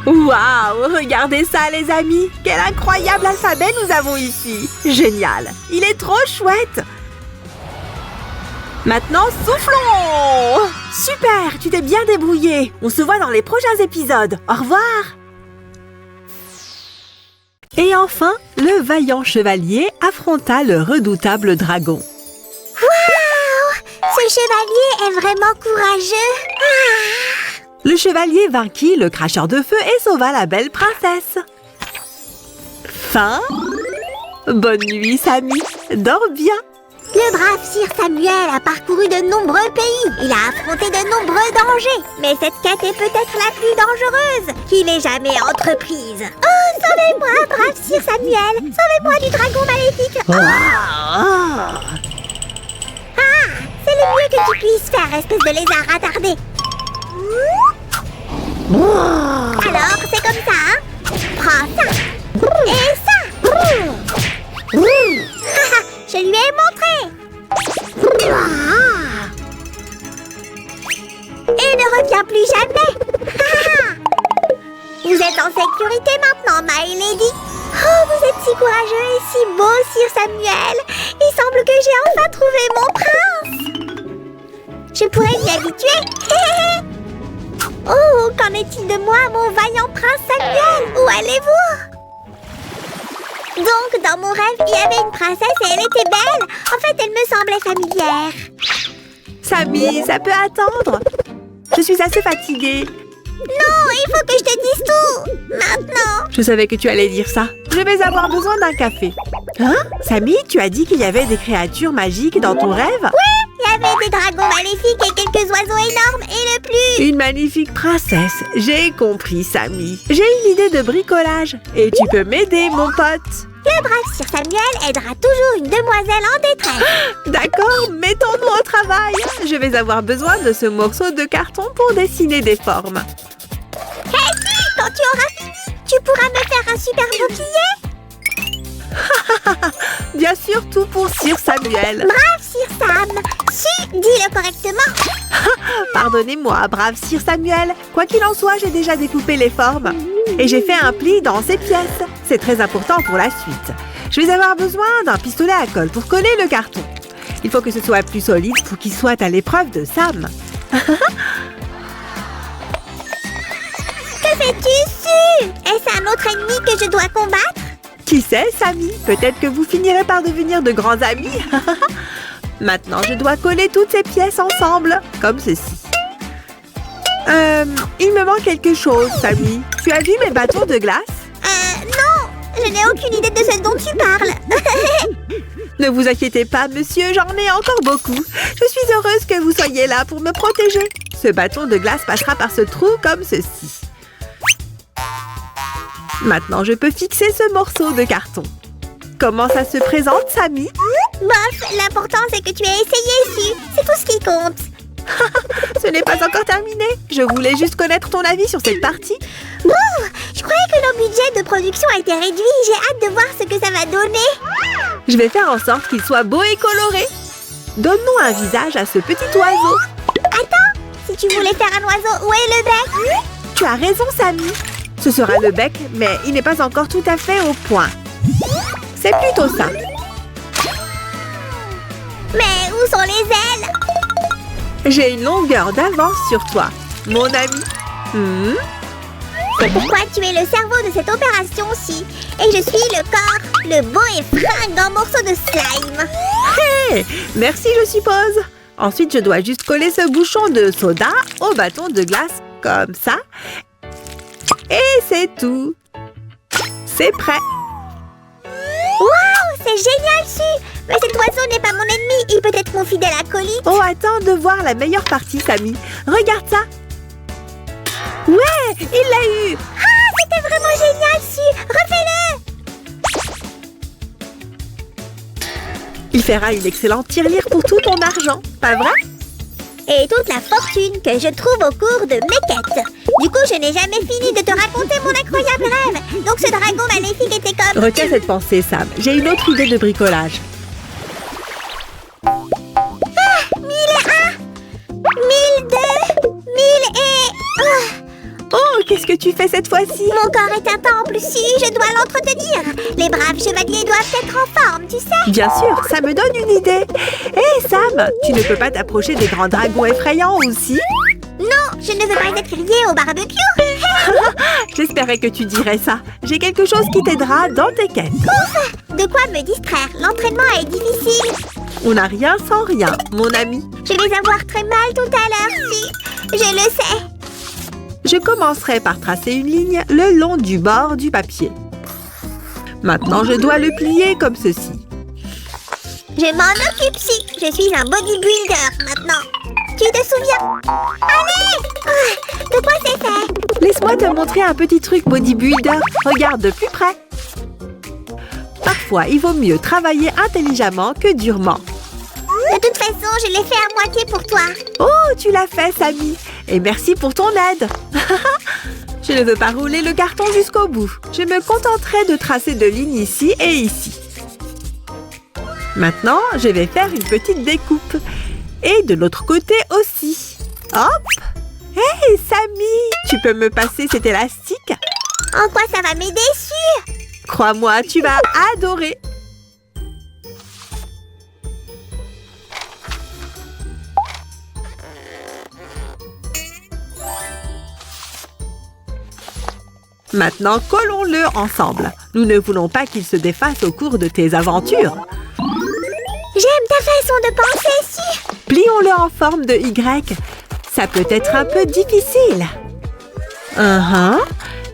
Waouh, regardez ça les amis. Quel incroyable alphabet nous avons ici. Génial, il est trop chouette. Maintenant, soufflons! Super, tu t'es bien débrouillé. On se voit dans les prochains épisodes. Au revoir. Et enfin, le vaillant chevalier affronta le redoutable dragon. Waouh! Ce chevalier est vraiment courageux. Le chevalier vainquit le cracheur de feu et sauva la belle princesse. Fin. Bonne nuit, Sammy. Dors bien. Le brave Sir Samuel a parcouru de nombreux pays. Il a affronté de nombreux dangers. Mais cette quête est peut-être la plus dangereuse qu'il ait jamais entreprise. Oh, sauvez-moi, brave Sir Samuel. Sauvez-moi du dragon maléfique. Ah, c'est le mieux que tu puisses faire, espèce de lézard attardé. Alors, c'est comme ça, hein? Prends ça. Et ça. Je lui ai montré. Et ne reviens plus jamais. Vous êtes en sécurité maintenant, my lady. Oh, vous êtes si courageux et si beau, Sir Samuel. Il semble que j'ai enfin trouvé mon prince. Je pourrais m'y habituer. Oh, qu'en est-il de moi, mon vaillant prince Samuel? Où allez-vous? Donc, dans mon rêve, il y avait une princesse et elle était belle. En fait, elle me semblait familière. Sammy, ça peut attendre. Je suis assez fatiguée. Non, il faut que je te dise tout. Maintenant. Je savais que tu allais dire ça. Je vais avoir besoin d'un café. Hein? Sammy, tu as dit qu'il y avait des créatures magiques dans ton rêve? Oui, il y avait des dragons maléfiques et quelques oiseaux énormes. Et le plus... Une magnifique princesse. J'ai compris, Sammy. J'ai une idée de bricolage. Et tu peux m'aider, mon pote. Le brave Sir Samuel aidera toujours une demoiselle en détresse. D'accord, mettons-nous au travail. Je vais avoir besoin de ce morceau de carton pour dessiner des formes. Hé, quand tu auras fini, tu pourras me faire un super bouclier. Bien sûr, tout pour Sir Samuel. Brave Sir Sam. Dis-le correctement. Pardonnez-moi, brave Sir Samuel. Quoi qu'il en soit, j'ai déjà découpé les formes. Et j'ai fait un pli dans ces pièces. C'est très important pour la suite. Je vais avoir besoin d'un pistolet à colle pour coller le carton. Il faut que ce soit plus solide pour qu'il soit à l'épreuve de Sam. Que fais-tu, Su? Est-ce un autre ennemi que je dois combattre? Qui sait, Sammy? Peut-être que vous finirez par devenir de grands amis. Maintenant, je dois coller toutes ces pièces ensemble, comme ceci. Il me manque quelque chose, Sammy. Tu as vu mes bâtons de glace? Non, je n'ai aucune idée de ce dont tu parles. Ne vous inquiétez pas, monsieur, j'en ai encore beaucoup. Je suis heureuse que vous soyez là pour me protéger. Ce bâton de glace passera par ce trou comme ceci. Maintenant, je peux fixer ce morceau de carton. Comment ça se présente, Sammy? Bof, l'important c'est que tu aies essayé, Su. C'est tout ce qui compte. Ce n'est pas encore terminé. Je voulais juste connaître ton avis sur cette partie. Bon, je croyais que nos budgets de production a été réduit. J'ai hâte de voir ce que ça va donner. Je vais faire en sorte qu'il soit beau et coloré. Donne-nous un visage à ce petit oiseau. Attends, si tu voulais faire un oiseau, où est le bec? Tu as raison, Sammy. Ce sera le bec, mais il n'est pas encore tout à fait au point. C'est plutôt ça. Mais où sont les ailes? J'ai une longueur d'avance sur toi, mon ami. C'est pourquoi tu es le cerveau de cette opération-ci. Et je suis le corps, le beau et fringant morceau de slime. Hey, merci, je suppose. Ensuite, je dois juste coller ce bouchon de soda au bâton de glace, comme ça. Et c'est tout. C'est prêt. Waouh, c'est génial, Su. Mais cet oiseau n'est pas mon ennemi. Il peut être mon fidèle acolyte. Oh, attends de voir la meilleure partie, Sammy. Regarde ça. Ouais, il l'a eu. Ah, c'était vraiment génial, Su. Refais-le. Il fera une excellente tirelire pour tout ton argent, pas vrai? Et toute la fortune que je trouve au cours de mes quêtes. Du coup, je n'ai jamais fini de te raconter mon incroyable rêve. Donc ce dragon maléfique était comme... Retiens cette pensée, Sam. J'ai une autre idée de bricolage. 1002, 1000 et... Oh, qu'est-ce que tu fais cette fois-ci? Mon corps est un temple, si, je dois l'entretenir. Les braves chevaliers doivent être en forme, tu sais. Bien sûr, ça me donne une idée. Hé, Sam, tu ne peux pas t'approcher des grands dragons effrayants aussi? Non, je ne veux pas être grillée au barbecue. J'espérais que tu dirais ça. J'ai quelque chose qui t'aidera dans tes quêtes. Ouf! De quoi me distraire? L'entraînement est difficile. On n'a rien sans rien, mon ami. Je vais avoir très mal tout à l'heure, si. Je le sais. Je commencerai par tracer une ligne le long du bord du papier. Maintenant, je dois le plier comme ceci. Je m'en occupe, si. Je suis un bodybuilder maintenant. Tu te souviens? Allez! De quoi c'est fait? Laisse-moi te montrer un petit truc bodybuilder. Regarde de plus près. Parfois, il vaut mieux travailler intelligemment que durement. De toute façon, je l'ai fait à moitié pour toi. Oh, tu l'as fait, Sammy. Et merci pour ton aide. Je ne veux pas rouler le carton jusqu'au bout. Je me contenterai de tracer deux lignes ici et ici. Maintenant, je vais faire une petite découpe. Et de l'autre côté aussi. Hop! Hé, Sammy, tu peux me passer cet élastique? En quoi ça va m'aider, sûr? Crois-moi, tu vas adorer. Maintenant, collons-le ensemble. Nous ne voulons pas qu'il se défasse au cours de tes aventures. J'aime ta façon de penser, si. Plions-le en forme de Y. Ça peut être un peu difficile.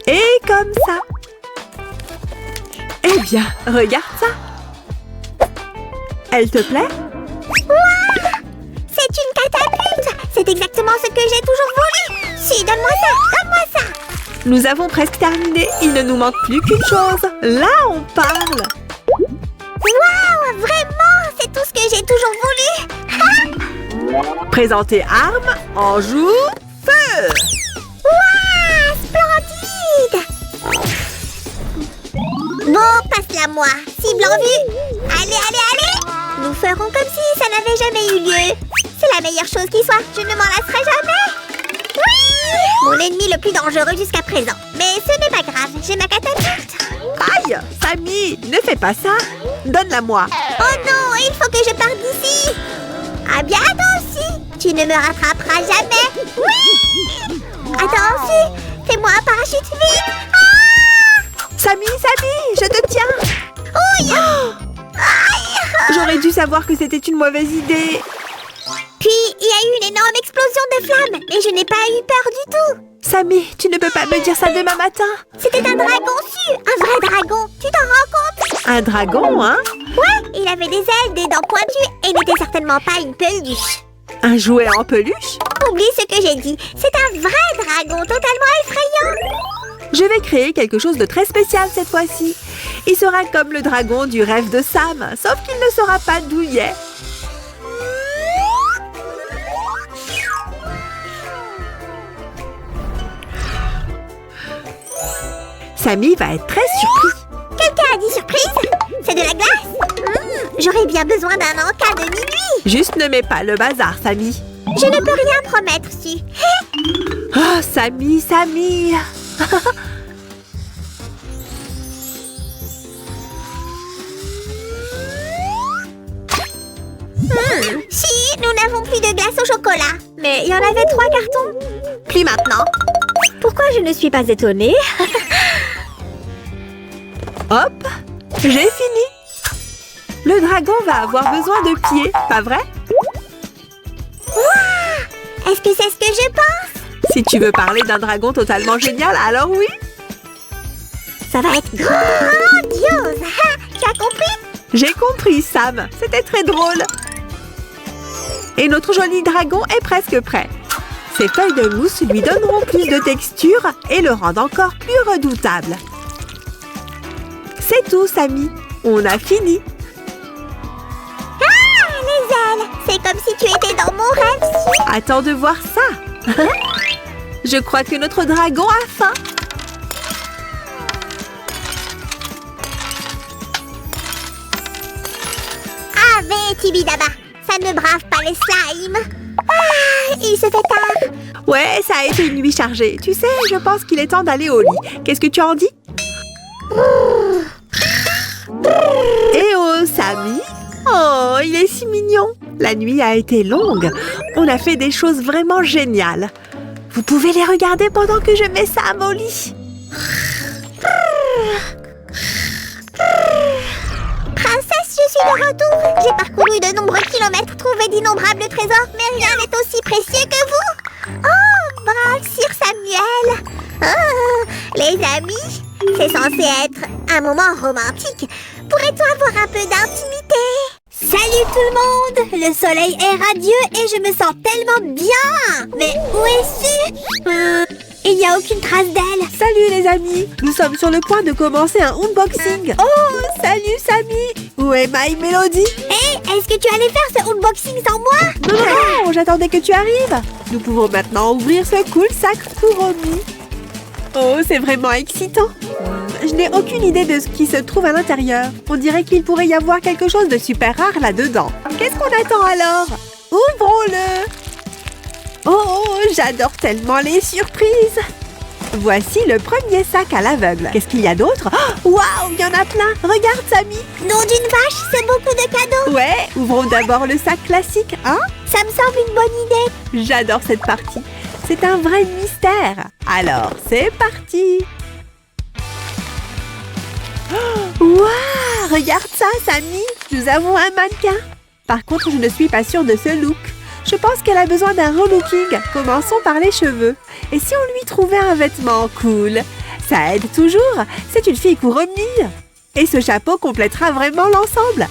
Et comme ça. Eh bien, regarde ça. Elle te plaît? Waouh! C'est une catapulte! C'est exactement ce que j'ai toujours voulu! Si, donne-moi ça! Donne-moi ça! Nous avons presque terminé. Il ne nous manque plus qu'une chose. Là, on parle. Waouh! Vraiment! C'est tout ce que j'ai toujours voulu! Présenter arme, en joue, feu! Waouh! Splendide! Bon, passe-la moi. Cible en vue. Allez, allez, allez! Nous ferons comme si ça n'avait jamais eu lieu. C'est la meilleure chose qui soit. Je ne m'en lasserai jamais. Oui! Mon ennemi le plus dangereux jusqu'à présent. Mais ce n'est pas grave. J'ai ma catapulte. Aïe! Sammy, ne fais pas ça. Donne-la-moi. Oh non, il faut que je parte d'ici. À bientôt aussi. Tu ne me rattraperas jamais. Oui! Attends aussi. Fais-moi un parachute vite. Sammy, je te tiens. Ouille! J'aurais dû savoir que c'était une mauvaise idée. Puis, il y a eu une énorme explosion de flammes, mais je n'ai pas eu peur du tout. Sammy, tu ne peux pas me dire ça demain matin. C'était un dragon un vrai dragon. Tu t'en rends compte? Un dragon, hein? Ouais, il avait des ailes, des dents pointues et n'était certainement pas une peluche. Un jouet en peluche? Oublie ce que j'ai dit. C'est un vrai dragon totalement effrayant. Je vais créer quelque chose de très spécial cette fois-ci. Il sera comme le dragon du rêve de Sam, sauf qu'il ne sera pas douillet. Sammy va être très surpris. Quelqu'un a dit surprise? C'est de la glace? J'aurais bien besoin d'un encas de minuit. Juste ne mets pas le bazar, Sammy. Je ne peux rien promettre, si. Oh, Sammy. Si, nous n'avons plus de glace au chocolat. Mais il y en avait 3 cartons. Plus maintenant. Pourquoi je ne suis pas étonnée? Hop, j'ai fini. Le dragon va avoir besoin de pieds, pas vrai? Waouh! Est-ce que c'est ce que je pense? Si tu veux parler d'un dragon totalement génial, alors oui. Ça va être grandiose. Tu as compris? J'ai compris, Sam. C'était très drôle. Et notre joli dragon est presque prêt. Ces feuilles de mousse lui donneront plus de texture et le rendent encore plus redoutable. C'est tout, Sammy. On a fini. Ah, les ailes! C'est comme si tu étais dans mon rêve. Attends de voir ça. Je crois que notre dragon a faim. Ave Tibidaba, ça ne brave pas les slimes. Ah, il se fait tard. Ouais, ça a été une nuit chargée. Tu sais, je pense qu'il est temps d'aller au lit. Qu'est-ce que tu en dis? Eh oh, Sammy! Oh, il est si mignon! La nuit a été longue. On a fait des choses vraiment géniales. Vous pouvez les regarder pendant que je mets ça à mon lit. Princesse, je suis de retour. J'ai parcouru de nombreux kilomètres, trouvé d'innombrables trésors, mais rien n'est aussi précieux que vous. Oh, brave Sir Samuel. Oh, les amis, c'est censé être un moment romantique. Pourrait-on avoir un peu d'intimité? Salut tout le monde! Le soleil est radieux et je me sens tellement bien! Mais où est-ce? Il n'y a aucune trace d'elle. Salut les amis! Nous sommes sur le point de commencer un unboxing. Oh, salut Sammy! Où est My Melody? Hé, est-ce que tu allais faire ce unboxing sans moi? Non, j'attendais que tu arrives. Nous pouvons maintenant ouvrir ce cool sac Kuromi. Oh, c'est vraiment excitant. Je n'ai aucune idée de ce qui se trouve à l'intérieur. On dirait qu'il pourrait y avoir quelque chose de super rare là-dedans. Qu'est-ce qu'on attend alors? Ouvrons-le! Oh, j'adore tellement les surprises! Voici le premier sac à l'aveugle. Qu'est-ce qu'il y a d'autre? Oh, waouh, il y en a plein! Regarde, Sammy! Nom d'une vache, c'est beaucoup de cadeaux! Ouais, ouvrons d'abord le sac classique, hein? Ça me semble une bonne idée! J'adore cette partie. C'est un vrai mystère. Alors, c'est parti! Waouh! Regarde ça, Sammy! Nous avons un mannequin. Par contre, je ne suis pas sûre de ce look. Je pense qu'elle a besoin d'un relooking. Commençons par les cheveux. Et si on lui trouvait un vêtement cool? Ça aide toujours. C'est une fille Kuromi. Et ce chapeau complétera vraiment l'ensemble.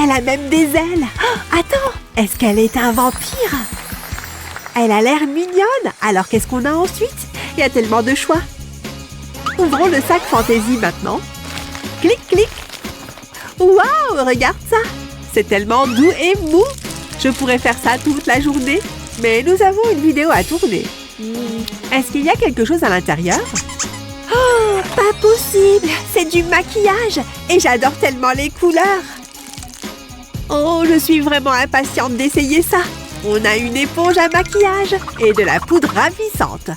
Elle a même des ailes. Oh, attends! Est-ce qu'elle est un vampire? Elle a l'air mignonne. Alors, qu'est-ce qu'on a ensuite? Il y a tellement de choix. Ouvrons le sac fantaisie maintenant. Clic, clic. Waouh, regarde ça. C'est tellement doux et mou. Je pourrais faire ça toute la journée. Mais nous avons une vidéo à tourner. Est-ce qu'il y a quelque chose à l'intérieur? Oh, pas possible. C'est du maquillage. Et j'adore tellement les couleurs. Oh, je suis vraiment impatiente d'essayer ça. On a une éponge à maquillage et de la poudre ravissante.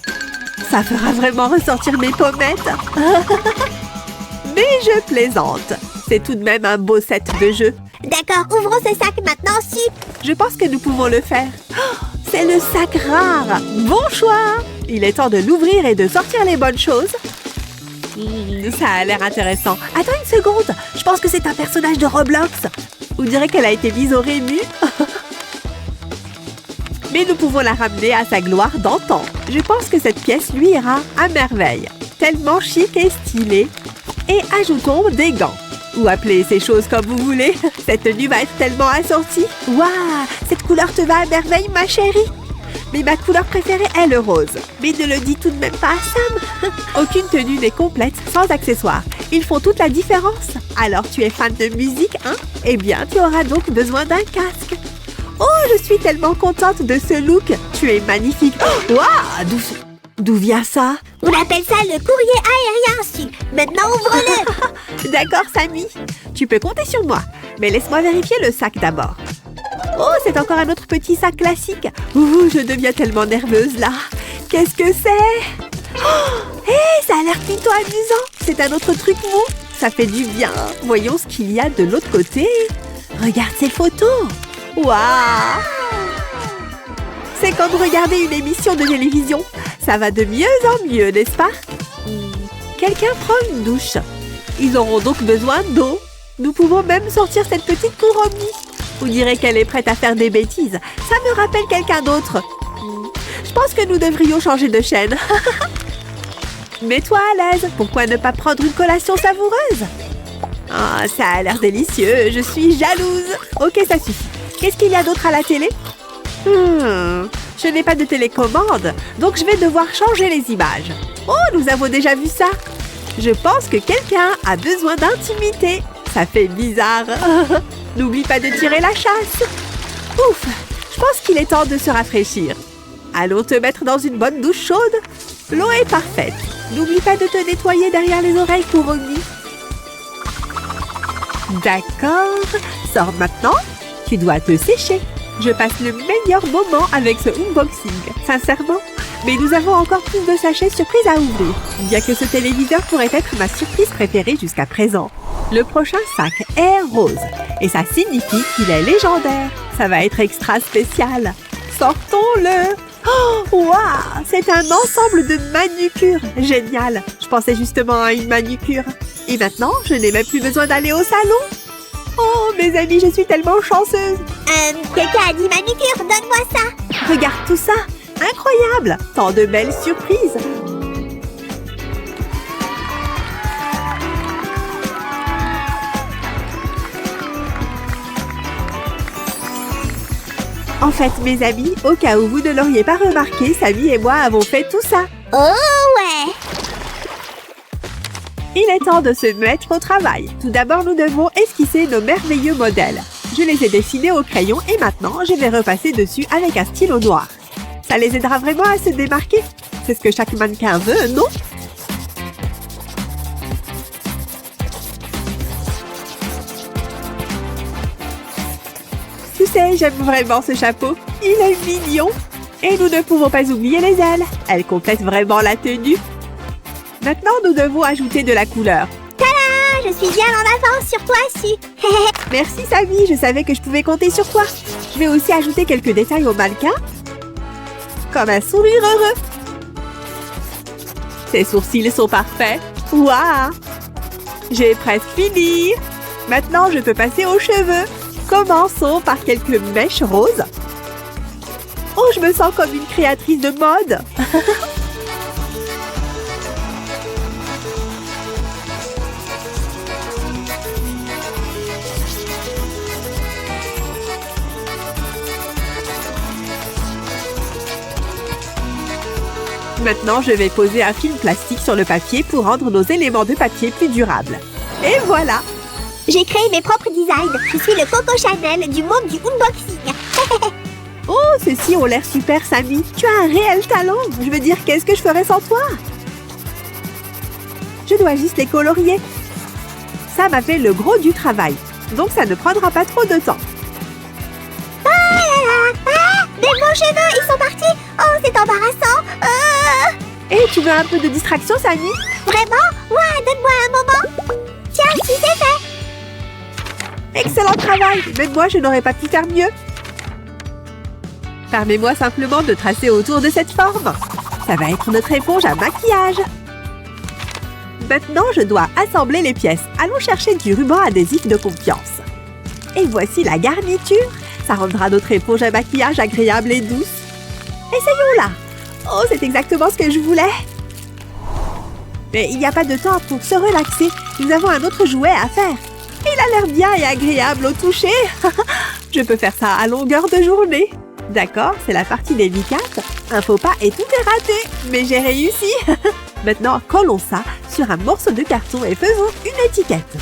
Ça fera vraiment ressortir mes pommettes. Mais je plaisante. C'est tout de même un beau set de jeu. D'accord, ouvrons ce sac maintenant, Sup. Je pense que nous pouvons le faire. Oh, c'est le sac rare. Bon choix. Il est temps de l'ouvrir et de sortir les bonnes choses. Ça a l'air intéressant. Attends une seconde. Je pense que c'est un personnage de Roblox. On dirait qu'elle a été mise au Rému. Mais nous pouvons la ramener à sa gloire d'antan. Je pense que cette pièce lui ira à merveille. Tellement chic et stylé. Et ajoutons des gants. Ou appelez ces choses comme vous voulez. Cette tenue va être tellement assortie. Waouh, cette couleur te va à merveille, ma chérie. Mais ma couleur préférée est le rose. Mais ne le dis tout de même pas à Sam. Aucune tenue n'est complète sans accessoires. Ils font toute la différence. Alors tu es fan de musique, hein? Eh bien, tu auras donc besoin d'un casque. Oh, je suis tellement contente de ce look. Tu es magnifique. Oh, waouh, d'où vient ça? On appelle ça le courrier aérien, Sup. Maintenant, ouvre-le. D'accord, Sammy. Tu peux compter sur moi. Mais laisse-moi vérifier le sac d'abord. Oh, c'est encore un autre petit sac classique. Ouh, je deviens tellement nerveuse là. Qu'est-ce que c'est? Oh, hé, ça a l'air plutôt amusant. C'est un autre truc mou. Ça fait du bien. Voyons ce qu'il y a de l'autre côté. Regarde ces photos. Waouh! C'est comme regarder une émission de télévision. Ça va de mieux en mieux, n'est-ce pas? Quelqu'un prend une douche. Ils auront donc besoin d'eau. Nous pouvons même sortir cette petite Kuromi. On dirait qu'elle est prête à faire des bêtises. Ça me rappelle quelqu'un d'autre. Je pense que nous devrions changer de chaîne. Mets-toi à l'aise. Pourquoi ne pas prendre une collation savoureuse? Ah, ça a l'air délicieux. Je suis jalouse. Ok, ça suffit. Qu'est-ce qu'il y a d'autre à la télé? Je n'ai pas de télécommande, donc je vais devoir changer les images. Oh, nous avons déjà vu ça. Je pense que quelqu'un a besoin d'intimité. Ça fait bizarre. N'oublie pas de tirer la chasse. Ouf, je pense qu'il est temps de se rafraîchir. Allons te mettre dans une bonne douche chaude. L'eau est parfaite. N'oublie pas de te nettoyer derrière les oreilles, Kuromi. D'accord. Sors maintenant. Tu dois te sécher. Je passe le meilleur moment avec ce unboxing, sincèrement. Mais nous avons encore plus de sachets surprises à ouvrir, bien que ce téléviseur pourrait être ma surprise préférée jusqu'à présent. Le prochain sac est rose, et ça signifie qu'il est légendaire. Ça va être extra spécial. Sortons-le! Oh, waouh! C'est un ensemble de manucures. Génial! Je pensais justement à une manucure. Et maintenant, je n'ai même plus besoin d'aller au salon. Oh, mes amis, je suis tellement chanceuse. Quelqu'un a dit manucure, donne-moi ça. Regarde tout ça. Incroyable! Tant de belles surprises. En fait, mes amis, au cas où vous ne l'auriez pas remarqué, Samy et moi avons fait tout ça. Oh ouais! Il est temps de se mettre au travail. Tout d'abord, nous devons esquisser nos merveilleux modèles. Je les ai dessinés au crayon et maintenant, je vais repasser dessus avec un stylo noir. Ça les aidera vraiment à se démarquer. C'est ce que chaque mannequin veut, non? Tu sais, j'aime vraiment ce chapeau. Il est mignon. Et nous ne pouvons pas oublier les ailes. Elles complètent vraiment la tenue. Maintenant, nous devons ajouter de la couleur. Tada! Je suis bien en avance sur toi, Su. Merci, Samy. Je savais que je pouvais compter sur toi. Je vais aussi ajouter quelques détails au mannequin. Comme un sourire heureux. Ses sourcils sont parfaits. Waouh! J'ai presque fini. Maintenant, je peux passer aux cheveux. Commençons par quelques mèches roses. Oh, je me sens comme une créatrice de mode. Maintenant, je vais poser un film plastique sur le papier pour rendre nos éléments de papier plus durables. Et voilà! J'ai créé mes propres designs. Je suis le Coco Chanel du monde du unboxing. Oh, ceux-ci ont l'air super, Samy. Tu as un réel talent. Je veux dire, qu'est-ce que je ferais sans toi? Je dois juste les colorier. Ça m'a fait le gros du travail. Donc, ça ne prendra pas trop de temps. Mes beaux cheveux, ils sont partis. Oh, c'est embarrassant. Et tu veux un peu de distraction, Samy? Vraiment? Ouais, donne-moi un moment. Tiens, si c'est fait. Excellent travail. Même moi, je n'aurais pas pu faire mieux. Permets-moi simplement de tracer autour de cette forme. Ça va être notre éponge à maquillage. Maintenant, je dois assembler les pièces. Allons chercher du ruban adhésif de confiance. Et voici la garniture. Ça rendra notre éponge à maquillage agréable et douce. Essayons-la. Oh, c'est exactement ce que je voulais. Mais il n'y a pas de temps pour se relaxer. Nous avons un autre jouet à faire. Il a l'air bien et agréable au toucher. Je peux faire ça à longueur de journée. D'accord, c'est la partie délicate. Un faux pas et tout est raté. Mais j'ai réussi. Maintenant, collons ça sur un morceau de carton et faisons une étiquette.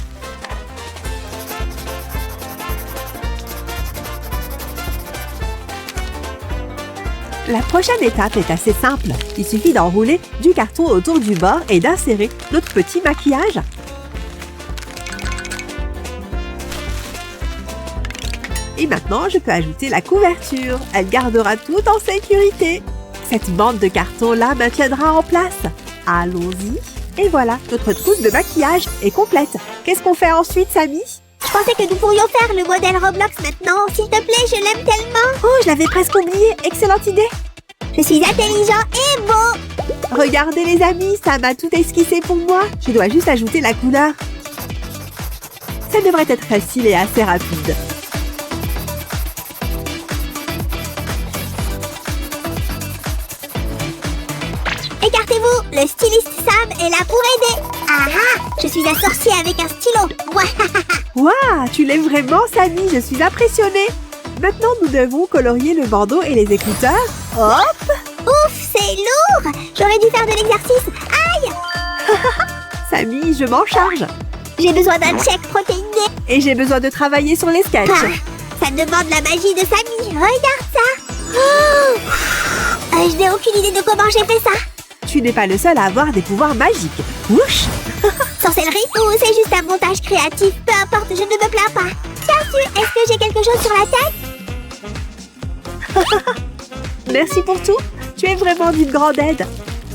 La prochaine étape est assez simple. Il suffit d'enrouler du carton autour du bord et d'insérer notre petit maquillage. Et maintenant, je peux ajouter la couverture. Elle gardera tout en sécurité. Cette bande de carton-là maintiendra en place. Allons-y. Et voilà, notre trousse de maquillage est complète. Qu'est-ce qu'on fait ensuite, Samy? Je pensais que nous pourrions faire le modèle Roblox maintenant. S'il te plaît, je l'aime tellement. Oh, je l'avais presque oublié. Excellente idée. Je suis intelligent et beau. Regardez les amis, ça m'a tout esquissé pour moi. Je dois juste ajouter la couleur. Ça devrait être facile et assez rapide. Écartez-vous, le styliste Sam est là pour aider. Ah ah, je suis un sorcier avec un stylo. Waouh, tu l'aimes vraiment, Samy, je suis impressionnée. Maintenant, nous devons colorier le bandeau et les écouteurs. Hop! Ouf, c'est lourd. J'aurais dû faire de l'exercice. Aïe! Samy, je m'en charge. J'ai besoin d'un check protéiné. Et j'ai besoin de travailler sur les sketchs. Ah, ça demande la magie de Samy. Regarde ça. Oh, Je n'ai aucune idée de comment j'ai fait ça. Tu n'es pas le seul à avoir des pouvoirs magiques. Wouch! Sorcellerie ou c'est juste un montage créatif? Peu importe, je ne me plains pas. Tiens, est-ce que j'ai quelque chose sur la tête? Merci pour tout. Tu es vraiment d'une grande aide.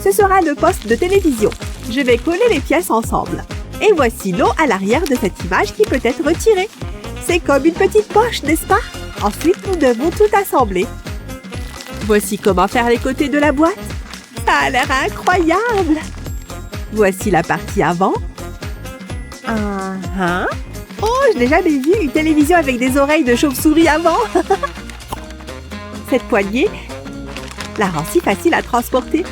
Ce sera le poste de télévision. Je vais coller les pièces ensemble. Et voici l'eau à l'arrière de cette image qui peut être retirée. C'est comme une petite poche, n'est-ce pas? Ensuite, nous devons tout assembler. Voici comment faire les côtés de la boîte. Ça a l'air incroyable. Voici la partie avant. Oh, je n'ai jamais vu une télévision avec des oreilles de chauve-souris avant. Cette poignée la rend si facile à transporter.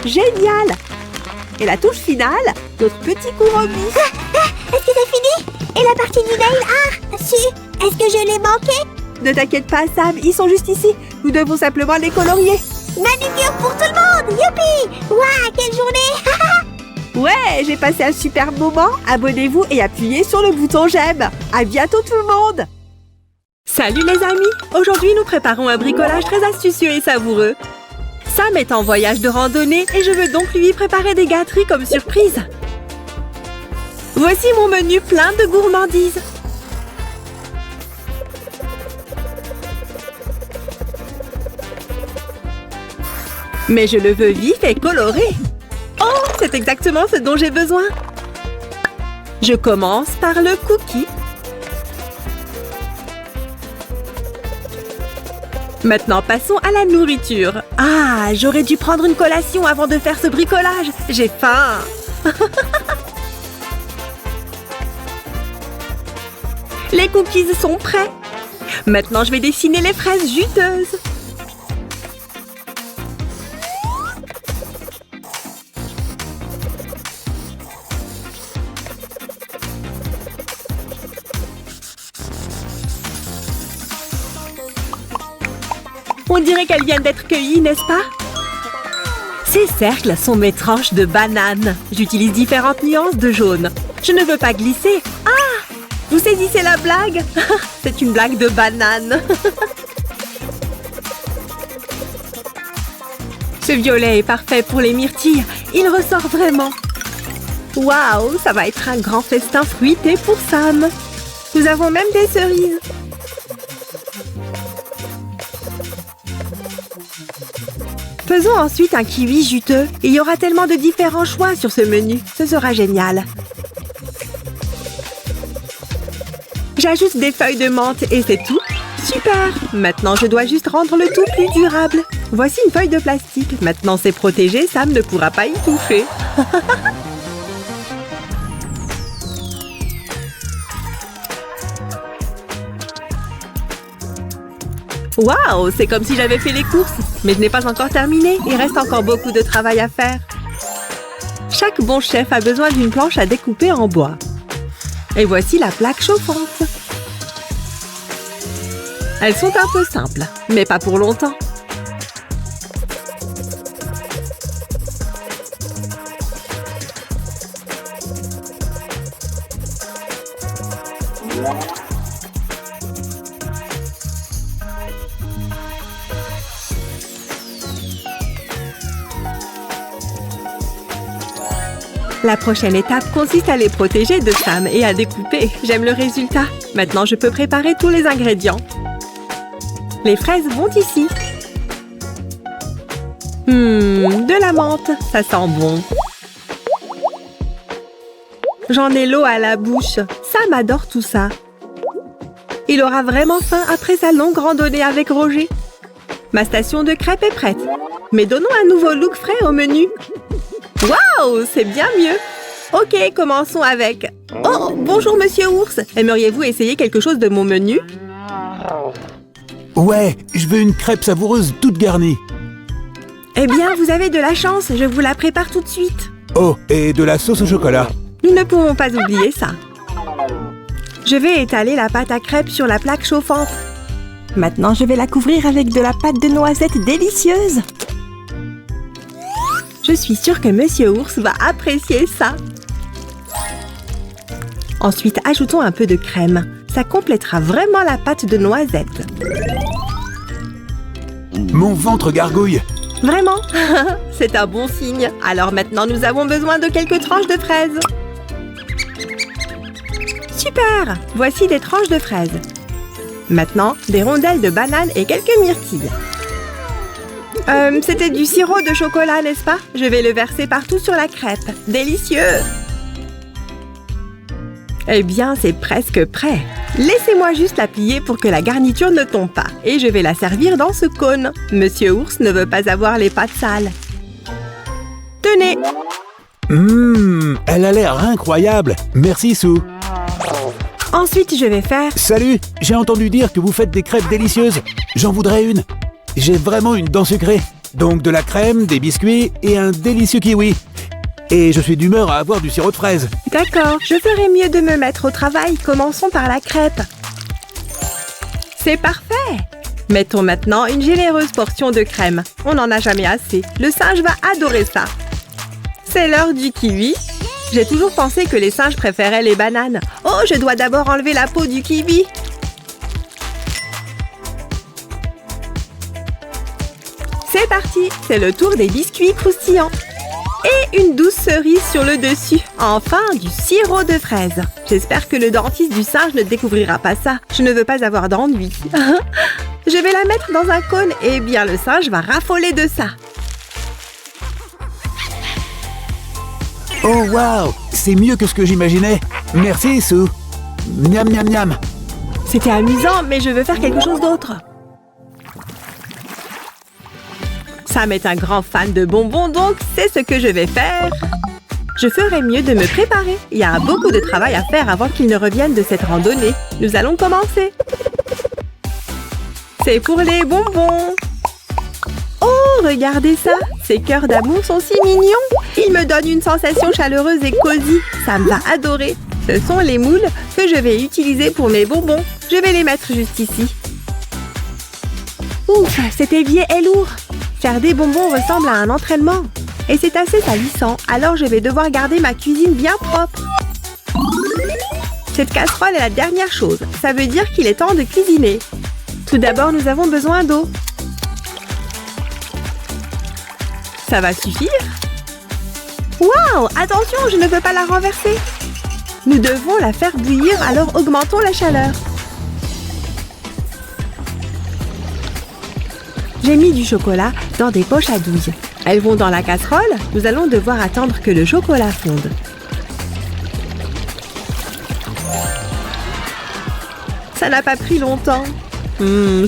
Génial! Et la touche finale, notre petit couronne. Est-ce que c'est fini? Et la partie du nail art? Est-ce que je l'ai manqué? Ne t'inquiète pas, Sam, ils sont juste ici. Nous devons simplement les colorier. Manucure pour tout le monde! Youpi! Waouh, quelle journée! Ouais, j'ai passé un super moment. Abonnez-vous et appuyez sur le bouton j'aime. À bientôt tout le monde! Salut les amis! Aujourd'hui, nous préparons un bricolage très astucieux et savoureux. Sam est en voyage de randonnée et je veux donc lui préparer des gâteries comme surprise. Voici mon menu plein de gourmandises. Mais je le veux vif et coloré. Oh, c'est exactement ce dont j'ai besoin. Je commence par le cookie. Maintenant, passons à la nourriture. Ah, j'aurais dû prendre une collation avant de faire ce bricolage. J'ai faim. Les cookies sont prêts. Maintenant, je vais dessiner les fraises juteuses. On dirait qu'elles viennent d'être cueillies, n'est-ce pas? Ces cercles sont mes tranches de bananes. J'utilise différentes nuances de jaune. Je ne veux pas glisser. Ah! Vous saisissez la blague? C'est une blague de banane. Ce violet est parfait pour les myrtilles. Il ressort vraiment. Waouh! Ça va être un grand festin fruité pour Sam. Nous avons même des cerises. Faisons ensuite un kiwi juteux. Il y aura tellement de différents choix sur ce menu. Ce sera génial. J'ajoute des feuilles de menthe et c'est tout. Super! Maintenant, je dois juste rendre le tout plus durable. Voici une feuille de plastique. Maintenant, c'est protégé. Sam ne pourra pas y toucher. Waouh, c'est comme si j'avais fait les courses. Mais je n'ai pas encore terminé. Il reste encore beaucoup de travail à faire. Chaque bon chef a besoin d'une planche à découper en bois. Et voici la plaque chauffante. Elles sont un peu simples, mais pas pour longtemps. La prochaine étape consiste à les protéger de Sam et à découper. J'aime le résultat. Maintenant, je peux préparer tous les ingrédients. Les fraises vont ici. De la menthe, ça sent bon. J'en ai l'eau à la bouche. Sam adore tout ça. Il aura vraiment faim après sa longue randonnée avec Roger. Ma station de crêpes est prête. Mais donnons un nouveau look frais au menu. Waouh, c'est bien mieux. Ok, commençons avec... Oh, bonjour Monsieur Ours. Aimeriez-vous essayer quelque chose de mon menu? Ouais, je veux une crêpe savoureuse toute garnie. Eh bien, vous avez de la chance. Je vous la prépare tout de suite. Oh, et de la sauce au chocolat. Nous ne pouvons pas oublier ça. Je vais étaler la pâte à crêpes sur la plaque chauffante. Maintenant, je vais la couvrir avec de la pâte de noisettes délicieuse. Je suis sûre que Monsieur Ours va apprécier ça. Ensuite, ajoutons un peu de crème. Ça complétera vraiment la pâte de noisettes. Mon ventre gargouille. Vraiment? C'est un bon signe. Alors maintenant, nous avons besoin de quelques tranches de fraises. Super! Voici des tranches de fraises. Maintenant, des rondelles de banane et quelques myrtilles. C'était du sirop de chocolat, n'est-ce pas? Je vais le verser partout sur la crêpe. Délicieux! Eh bien, c'est presque prêt. Laissez-moi juste la plier pour que la garniture ne tombe pas. Et je vais la servir dans ce cône. Monsieur Ours ne veut pas avoir les pattes sales. Tenez! Elle a l'air incroyable. Merci, Sue. Ensuite, je vais faire... Salut, j'ai entendu dire que vous faites des crêpes délicieuses. J'en voudrais une. J'ai vraiment une dent sucrée. Donc de la crème, des biscuits et un délicieux kiwi. Et je suis d'humeur à avoir du sirop de fraise. D'accord, je ferai mieux de me mettre au travail. Commençons par la crêpe. C'est parfait! Mettons maintenant une généreuse portion de crème. On n'en a jamais assez. Le singe va adorer ça. C'est l'heure du kiwi. J'ai toujours pensé que les singes préféraient les bananes. Oh, je dois d'abord enlever la peau du kiwi. C'est parti, c'est le tour des biscuits croustillants. Et une douce cerise sur le dessus. Enfin, du sirop de fraise. J'espère que le dentiste du singe ne découvrira pas ça. Je ne veux pas avoir d'ennui. Je vais la mettre dans un cône et bien le singe va raffoler de ça. Oh waouh, c'est mieux que ce que j'imaginais. Merci, Sue. Miam miam miam. C'était amusant, mais je veux faire quelque chose d'autre. Sam est un grand fan de bonbons, donc c'est ce que je vais faire. Je ferais mieux de me préparer. Il y a beaucoup de travail à faire avant qu'il ne revienne de cette randonnée. Nous allons commencer. C'est pour les bonbons. Oh, regardez ça. Ces cœurs d'amour sont si mignons. Ils me donnent une sensation chaleureuse et cosy. Sam va adorer. Ce sont les moules que je vais utiliser pour mes bonbons. Je vais les mettre juste ici. Ouf, cet évier est lourd. Faire des bonbons ressemble à un entraînement. Et c'est assez salissant, alors je vais devoir garder ma cuisine bien propre. Cette casserole est la dernière chose. Ça veut dire qu'il est temps de cuisiner. Tout d'abord, nous avons besoin d'eau. Ça va suffire? Waouh! Attention, je ne veux pas la renverser. Nous devons la faire bouillir, alors augmentons la chaleur. J'ai mis du chocolat dans des poches à douille. Elles vont dans la casserole. Nous allons devoir attendre que le chocolat fonde. Ça n'a pas pris longtemps.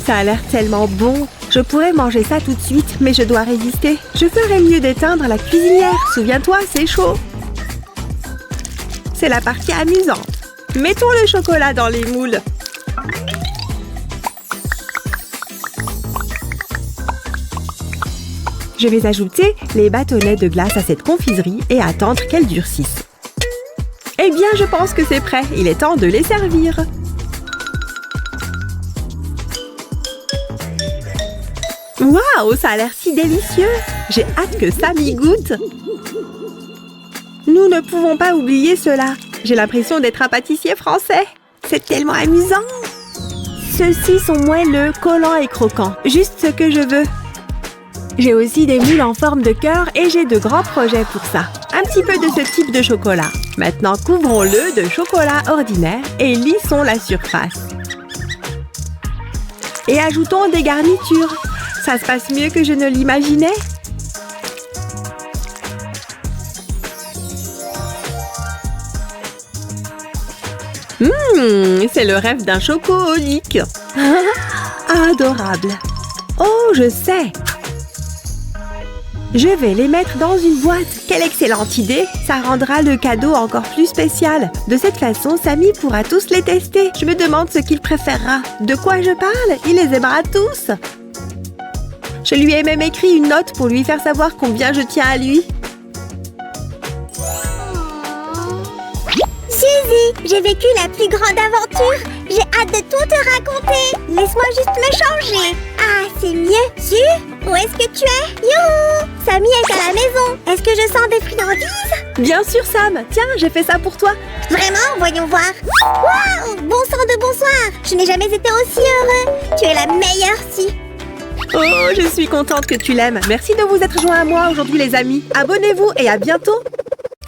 Ça a l'air tellement bon. Je pourrais manger ça tout de suite, mais je dois résister. Je ferais mieux d'éteindre la cuisinière. Souviens-toi, c'est chaud. C'est la partie amusante. Mettons le chocolat dans les moules. Je vais ajouter les bâtonnets de glace à cette confiserie et attendre qu'elle durcisse. Eh bien, je pense que c'est prêt. Il est temps de les servir. Waouh, ça a l'air si délicieux. J'ai hâte que Sam y goûte. Nous ne pouvons pas oublier cela. J'ai l'impression d'être un pâtissier français. C'est tellement amusant. Ceux-ci sont moelleux, collants et croquants. Juste ce que je veux. J'ai aussi des moules en forme de cœur et j'ai de grands projets pour ça. Un petit peu de ce type de chocolat. Maintenant, couvrons-le de chocolat ordinaire et lissons la surface. Et ajoutons des garnitures. Ça se passe mieux que je ne l'imaginais. C'est le rêve d'un chocoholique. Adorable. Oh, je sais. Je vais les mettre dans une boîte. Quelle excellente idée! Ça rendra le cadeau encore plus spécial. De cette façon, Sammy pourra tous les tester. Je me demande ce qu'il préférera. De quoi je parle? Il les aimera tous. Je lui ai même écrit une note pour lui faire savoir combien je tiens à lui. Suzy, j'ai vécu la plus grande aventure. J'ai hâte de tout te raconter. Laisse-moi juste me changer. Ah, c'est mieux. Su, où est-ce que tu es? Youhou! Sammy est à la maison. Est-ce que je sens des friandises? Bien sûr, Sam. Tiens, j'ai fait ça pour toi. Vraiment? Voyons voir. Waouh! Bon sang de bonsoir. Je n'ai jamais été aussi heureux. Tu es la meilleure, Su. Oh, je suis contente que tu l'aimes. Merci de vous être joints à moi aujourd'hui, les amis. Abonnez-vous et à bientôt.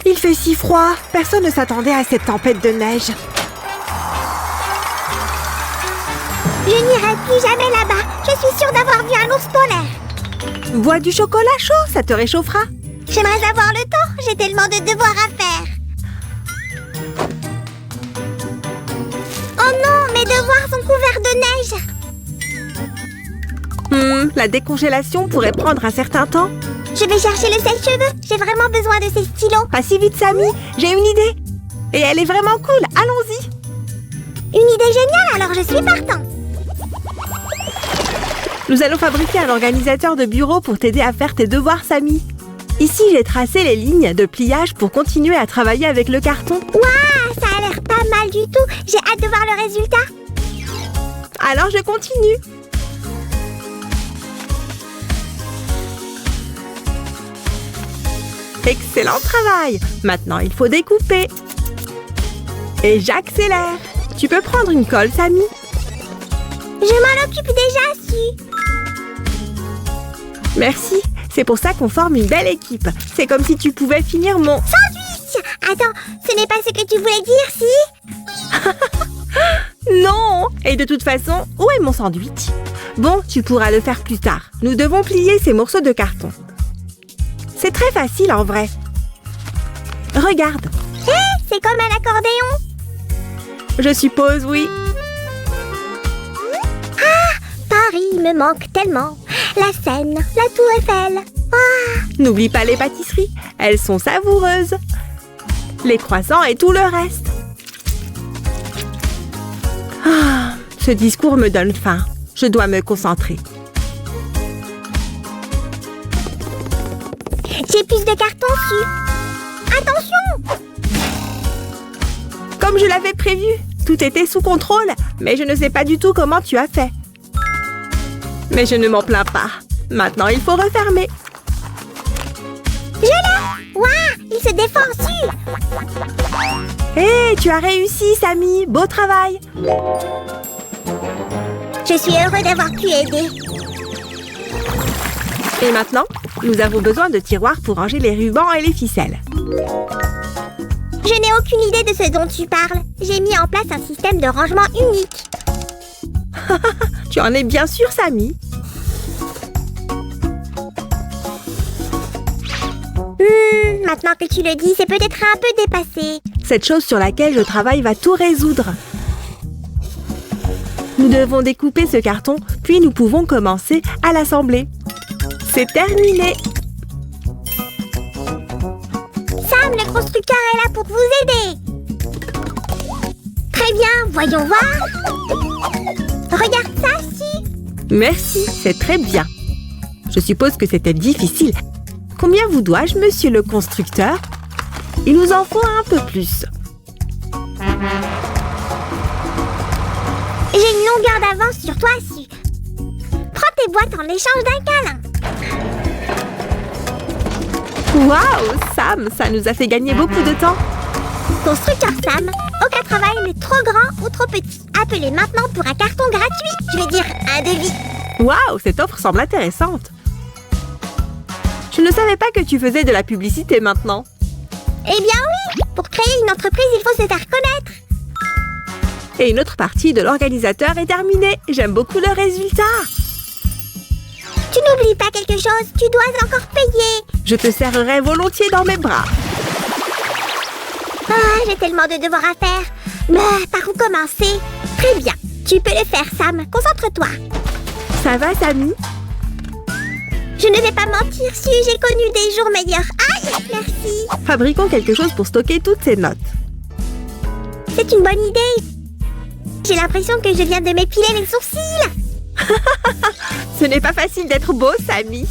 Il fait si froid. Personne ne s'attendait à cette tempête de neige. Je n'irai plus jamais là-bas. Je suis sûre d'avoir vu un ours polaire. Bois du chocolat chaud, ça te réchauffera. J'aimerais avoir le temps. J'ai tellement de devoirs à faire. Oh non, mes devoirs sont couverts de neige. La décongélation pourrait prendre un certain temps. Je vais chercher le sèche-cheveux. J'ai vraiment besoin de ces stylos. Pas si vite, Samy. J'ai une idée. Et elle est vraiment cool. Allons-y. Une idée géniale, alors je suis partant. Nous allons fabriquer un organisateur de bureau pour t'aider à faire tes devoirs, Samy. Ici, j'ai tracé les lignes de pliage pour continuer à travailler avec le carton. Waouh, ça a l'air pas mal du tout. J'ai hâte de voir le résultat. Alors, je continue. Excellent travail. Maintenant, il faut découper. Et j'accélère. Tu peux prendre une colle, Samy? Je m'en occupe déjà, Su. Merci. C'est pour ça qu'on forme une belle équipe. C'est comme si tu pouvais finir mon... Sandwich! Attends, ce n'est pas ce que tu voulais dire, si? Non! Et de toute façon, où est mon sandwich? Bon, tu pourras le faire plus tard. Nous devons plier ces morceaux de carton. C'est très facile en vrai. Regarde. Hé, c'est comme un accordéon. Je suppose, oui. Paris me manque tellement. La Seine, la Tour Eiffel. Ah, N'oublie pas les pâtisseries. Elles sont savoureuses. Les croissants et tout le reste. Ah, ce discours me donne faim. Je dois me concentrer. j'ai plus de carton, Su. Attention! Comme je l'avais prévu, tout était sous contrôle, mais je ne sais pas du tout comment tu as fait. Mais je ne m'en plains pas. Maintenant, il faut refermer. Je l'ai! Waouh, il se défend, Su. Hé, tu as réussi, Samy. Beau travail. Je suis heureux d'avoir pu aider. Et maintenant, nous avons besoin de tiroirs pour ranger les rubans et les ficelles. Je n'ai aucune idée de ce dont tu parles. J'ai mis en place un système de rangement unique. Tu en es bien sûr, Samy. Maintenant que tu le dis, c'est peut-être un peu dépassé. Cette chose sur laquelle je travaille va tout résoudre. Nous devons découper ce carton, puis nous pouvons commencer à l'assembler. C'est terminé. Sam, le constructeur est là pour vous aider. Très bien, voyons voir. Regarde ça, Si. Merci, c'est très bien. Je suppose que c'était difficile. Combien vous dois-je, monsieur le constructeur? Il nous en faut un peu plus. J'ai une longueur d'avance sur toi, Su. Prends tes boîtes en échange d'un câlin. Waouh, Sam, ça nous a fait gagner beaucoup de temps. Constructeur Sam, aucun travail n'est trop grand ou trop petit. Appelez maintenant pour un carton gratuit. Je vais dire un devis. Waouh, cette offre semble intéressante. Je ne savais pas que tu faisais de la publicité maintenant. Eh bien oui, pour créer une entreprise, il faut se faire connaître. Et une autre partie de l'organisateur est terminée. J'aime beaucoup le résultat. Tu n'oublies pas quelque chose, tu dois encore payer. Je te serrerai volontiers dans mes bras. Ah, j'ai tellement de devoirs à faire. Mais par où commencer? Très bien, tu peux le faire, Sam. Concentre-toi. Ça va, Samy? Je ne vais pas mentir, Su, j'ai connu des jours meilleurs. Aïe, merci. Fabriquons quelque chose pour stocker toutes ces notes. C'est une bonne idée. J'ai l'impression que je viens de m'épiler les sourcils. Ce n'est pas facile d'être beau, Samy.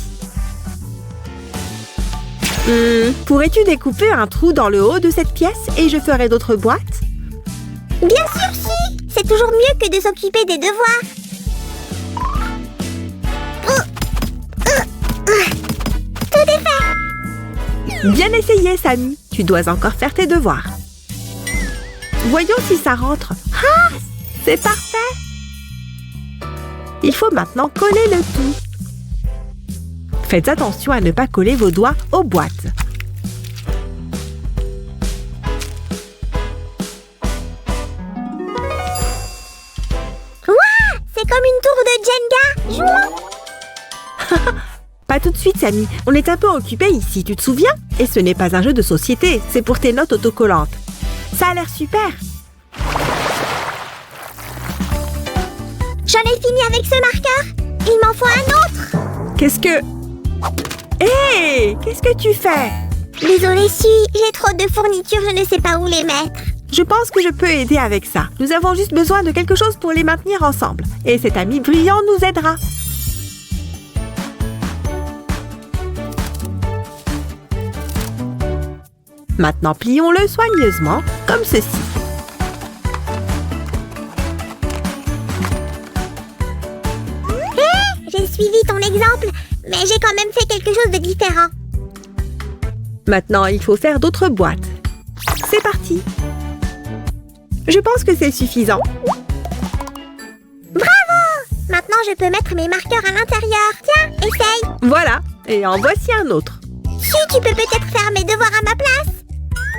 Pourrais-tu découper un trou dans le haut de cette pièce et je ferai d'autres boîtes? Bien sûr, Si. C'est toujours mieux que de s'occuper des devoirs. Tout est fait. Bien essayé, Samy. Tu dois encore faire tes devoirs. Voyons si ça rentre. Ah, c'est parfait. Il faut maintenant coller le tout. Faites attention à ne pas coller vos doigts aux boîtes. C'est comme une tour de Jenga. Jouons. Pas tout de suite, Samy. On est un peu occupés ici, tu te souviens? Et ce n'est pas un jeu de société, c'est pour tes notes autocollantes. Ça a l'air super. J'en ai fini avec ce marqueur. Il m'en faut un autre. Qu'est-ce que... Hé! Qu'est-ce que tu fais? Désolée, Si. J'ai trop de fournitures, je ne sais pas où les mettre. Je pense que je peux aider avec ça. Nous avons juste besoin de quelque chose pour les maintenir ensemble. Et cet ami brillant nous aidera. Maintenant, plions-le soigneusement, comme ceci. J'ai suivi ton exemple, mais j'ai quand même fait quelque chose de différent. Maintenant, il faut faire d'autres boîtes. C'est parti. Je pense que c'est suffisant. Bravo! Maintenant, je peux mettre mes marqueurs à l'intérieur. Tiens, essaye. Voilà, et en voici un autre. Si, tu peux peut-être faire mes devoirs à ma place.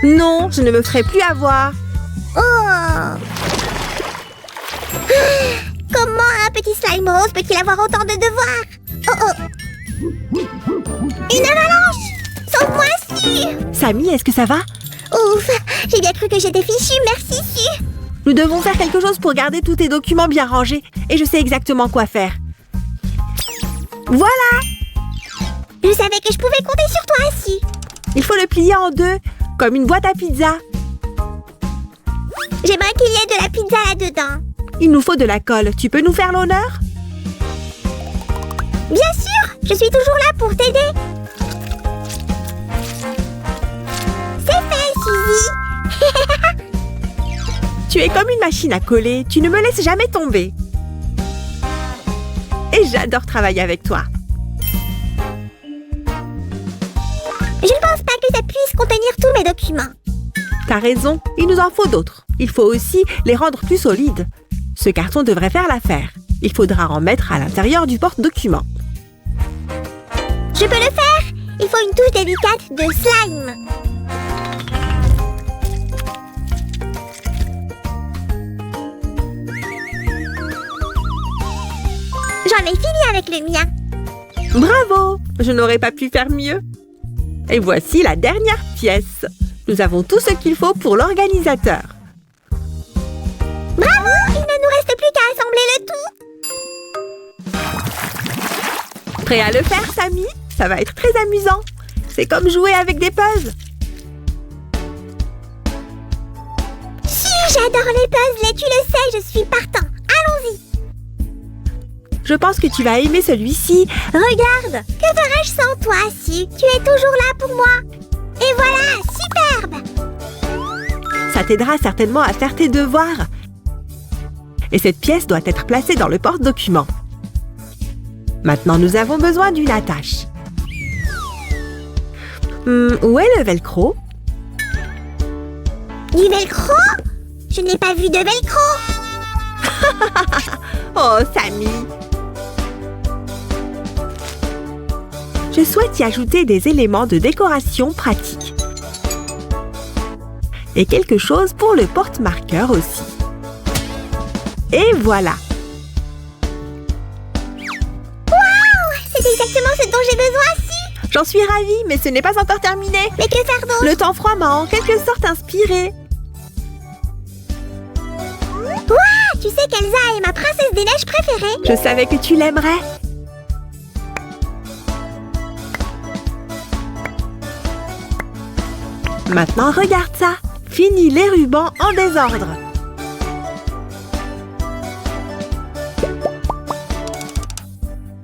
Non, je ne me ferai plus avoir. Oh! Comment un petit slime rose peut-il avoir autant de devoirs? Oh! Une avalanche! Sauve-moi, Si! Samy, est-ce que ça va? Ouf! J'ai bien cru que j'étais fichue, merci, Si! Nous devons faire quelque chose pour garder tous tes documents bien rangés. Et je sais exactement quoi faire. Voilà! Je savais que je pouvais compter sur toi, Si! Il faut le plier en deux, comme une boîte à pizza. J'aimerais qu'il y ait de la pizza là-dedans. Il nous faut de la colle. Tu peux nous faire l'honneur? Bien sûr! Je suis toujours là pour t'aider. C'est fait, Suzy! Tu es comme une machine à coller. Tu ne me laisses jamais tomber. Et j'adore travailler avec toi. Je ne pense pas que ça puisse contenir tous mes documents. T'as raison, il nous en faut d'autres. Il faut aussi les rendre plus solides. Ce carton devrait faire l'affaire. Il faudra en mettre à l'intérieur du porte-documents. Je peux le faire! Il faut une touche délicate de slime. J'en ai fini avec le mien. Bravo! Je n'aurais pas pu faire mieux. Et voici la dernière pièce. Nous avons tout ce qu'il faut pour l'organisateur. Bravo! Il ne nous reste plus qu'à assembler le tout. Prêt à le faire, Samy? Ça va être très amusant. C'est comme jouer avec des puzzles. Si, j'adore les puzzles et tu le sais, je suis partant. Allons-y. Je pense que tu vas aimer celui-ci. Regarde, que ferais-je sans toi, Si? Tu es toujours là pour moi. Et voilà, superbe! Ça t'aidera certainement à faire tes devoirs. Et cette pièce doit être placée dans le porte-documents. Maintenant, nous avons besoin d'une attache. Où est le velcro? Du velcro? Je n'ai pas vu de velcro. Oh, Samy! Je souhaite y ajouter des éléments de décoration pratiques. Et quelque chose pour le porte-marqueur aussi. Et voilà! Waouh! C'est exactement ce dont j'ai besoin, Si! J'en suis ravie, mais ce n'est pas encore terminé. Mais que faire d'autre? Le temps froid m'a en quelque sorte inspirée. Waouh! Tu sais qu'Elsa est ma princesse des neiges préférée. Je savais que tu l'aimerais. Maintenant, regarde ça. Fini les rubans en désordre.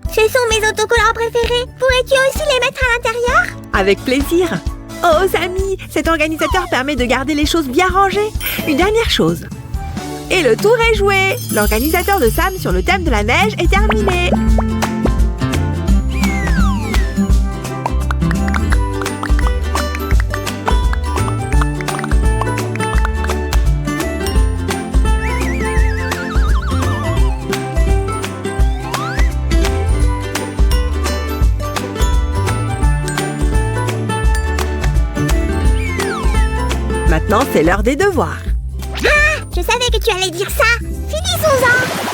Ce sont mes autocollants préférés. Pourrais-tu aussi les mettre à l'intérieur? Avec plaisir. Oh, Samy, cet organisateur permet de garder les choses bien rangées. Une dernière chose. Et le tour est joué. L'organisateur de Sam sur le thème de la neige est terminé. Maintenant, c'est l'heure des devoirs. Ah, je savais que tu allais dire ça. Finissons-en.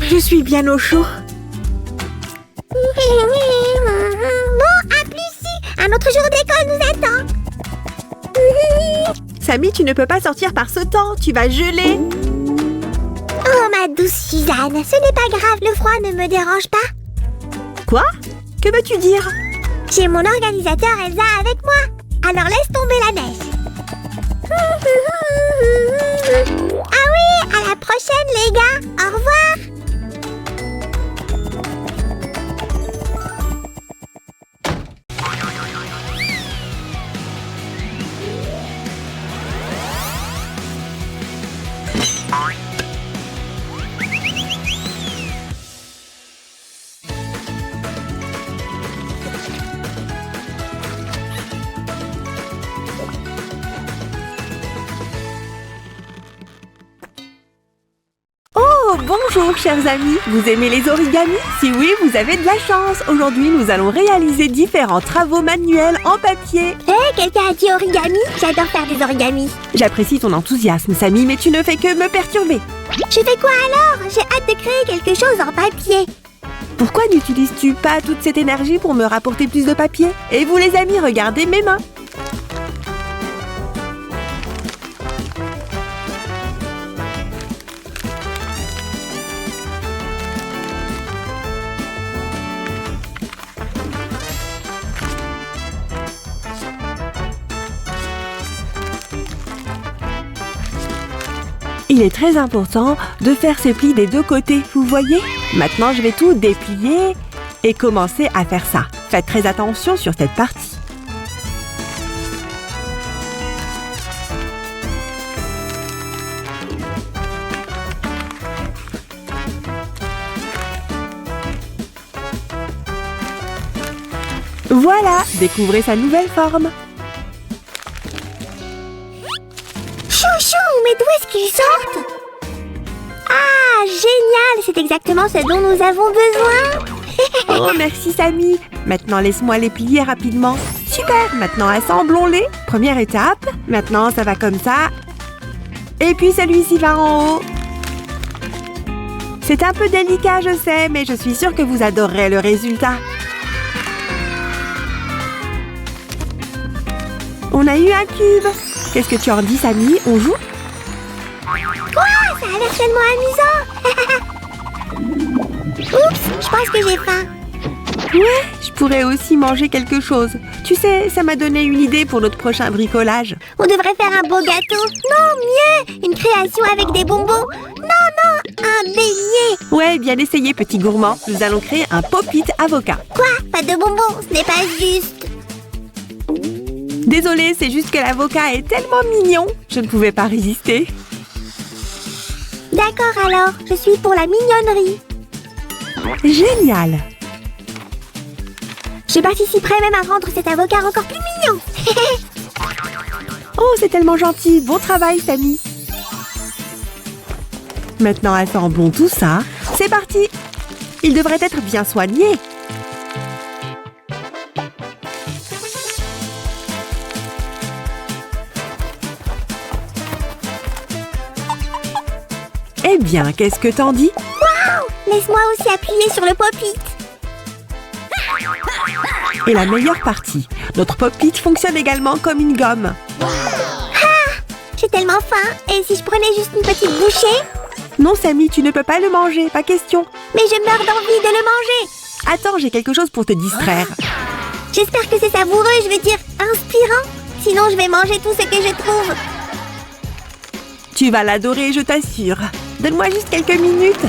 Je suis bien au chaud. Bon, à plus si. Un autre jour d'école nous attend. Samy, tu ne peux pas sortir par ce temps. Tu vas geler. Oh, ma douce Suzanne, ce n'est pas grave, le froid ne me dérange pas. Quoi? Que veux-tu dire? J'ai mon organisateur Elsa avec moi. Alors laisse tomber la neige. Ah oui, à la prochaine les gars. Au revoir. Oh, bonjour chers amis. Vous aimez les origamis? Si oui, vous avez de la chance. Aujourd'hui, nous allons réaliser différents travaux manuels en papier. Hé, quelqu'un a dit origami? J'adore faire des origamis. J'apprécie ton enthousiasme, Samy, mais tu ne fais que me perturber. Je fais quoi alors? J'ai hâte de créer quelque chose en papier. Pourquoi n'utilises-tu pas toute cette énergie pour me rapporter plus de papier? Et vous les amis, regardez mes mains. Il est très important de faire ces plis des deux côtés, vous voyez? Maintenant, je vais tout déplier et commencer à faire ça. Faites très attention sur cette partie. Voilà, découvrez sa nouvelle forme. Chouchou, mais d'où est-ce qu'ils sortent? Ah, génial! C'est exactement ce dont nous avons besoin. Oh, merci Samy. Maintenant, laisse-moi les plier rapidement. Super, maintenant assemblons-les. Première étape. Maintenant, ça va comme ça. Et puis celui-ci va en haut. C'est un peu délicat, je sais, mais je suis sûre que vous adorerez le résultat. On a eu un cube. Qu'est-ce que tu en dis, Samy? On joue? Quoi? Ça a l'air tellement amusant. Oups, je pense que j'ai faim. Ouais, je pourrais aussi manger quelque chose. Tu sais, ça m'a donné une idée pour notre prochain bricolage. On devrait faire un beau gâteau. Non, mieux, une création avec des bonbons. Non, un beignet. Ouais, bien essayé, petit gourmand. Nous allons créer un pop-it avocat. Quoi? Pas de bonbons, ce n'est pas juste. Désolée, c'est juste que l'avocat est tellement mignon. Je ne pouvais pas résister. D'accord alors, je suis pour la mignonnerie. Génial. Je participerai même à rendre cet avocat encore plus mignon. Oh, c'est tellement gentil. Bon travail, Samy. Maintenant, assemblons tout ça. C'est parti. Il devrait être bien soigné. Eh bien, qu'est-ce que t'en dis? Waouh! Laisse-moi aussi appuyer sur le pop-it. Et la meilleure partie, notre pop-it fonctionne également comme une gomme. J'ai tellement faim. Et si je prenais juste une petite bouchée? Non, Samy, tu ne peux pas le manger, pas question. Mais je meurs d'envie de le manger. Attends, j'ai quelque chose pour te distraire. J'espère que c'est savoureux, je veux dire inspirant. Sinon, je vais manger tout ce que je trouve. Tu vas l'adorer, je t'assure. Donne-moi juste quelques minutes.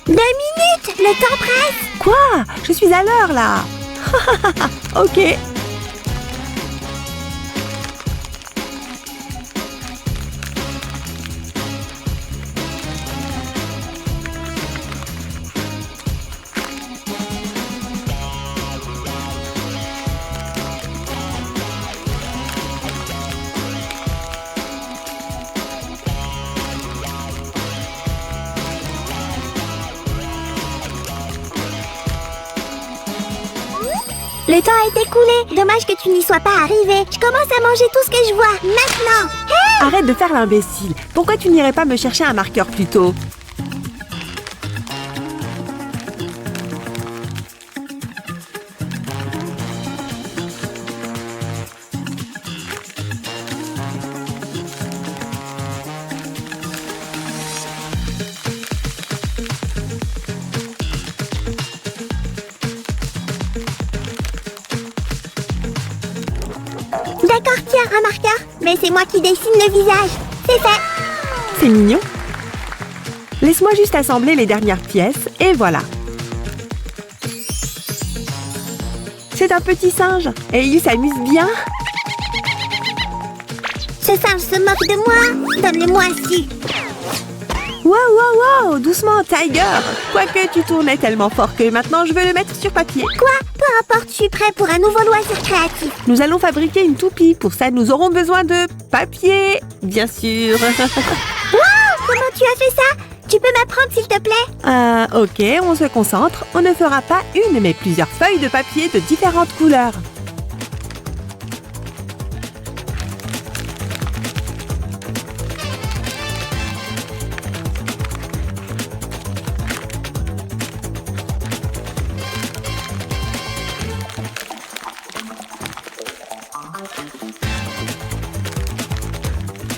2 minutes, le temps presse. Quoi? Je suis à l'heure, là. Ok. Le temps a été écoulé. Dommage que tu n'y sois pas arrivé. Je commence à manger tout ce que je vois. Maintenant. Hey! Arrête de faire l'imbécile. Pourquoi tu n'irais pas me chercher un marqueur plus tôt? D'accord, tiens, un marqueur. Mais c'est moi qui dessine le visage. C'est fait. C'est mignon. Laisse-moi juste assembler les dernières pièces et voilà. C'est un petit singe et il s'amuse bien. Ce singe se moque de moi. Donne-le-moi ici. Wow, wow, wow, doucement, Tiger. Quoique tu tournais tellement fort que maintenant je veux le mettre sur papier. Quoi? Peu importe, je suis prêt pour un nouveau loisir créatif. Nous allons fabriquer une toupie. Pour ça, nous aurons besoin de papier, bien sûr. Wow! Comment tu as fait ça? Tu peux m'apprendre, s'il te plaît? Ok, on se concentre. On ne fera pas une, mais plusieurs feuilles de papier de différentes couleurs.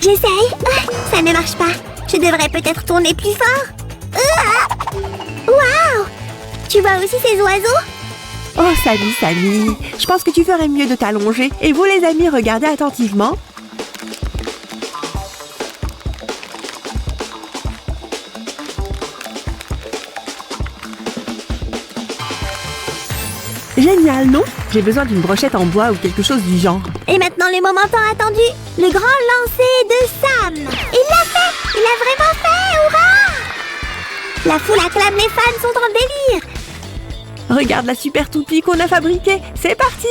J'essaye. Ça ne marche pas. Je devrais peut-être tourner plus fort. Waouh! Tu vois aussi ces oiseaux? Oh, Sammy, je pense que tu ferais mieux de t'allonger. Et vous, les amis, regardez attentivement. Génial, non? J'ai besoin d'une brochette en bois ou quelque chose du genre. Et maintenant, le moment tant attendu. Le grand lancer de Sam. Il l'a fait! Il a vraiment fait! Hurrah! La foule acclame, les fans sont en délire. Regarde la super toupie qu'on a fabriquée. C'est parti!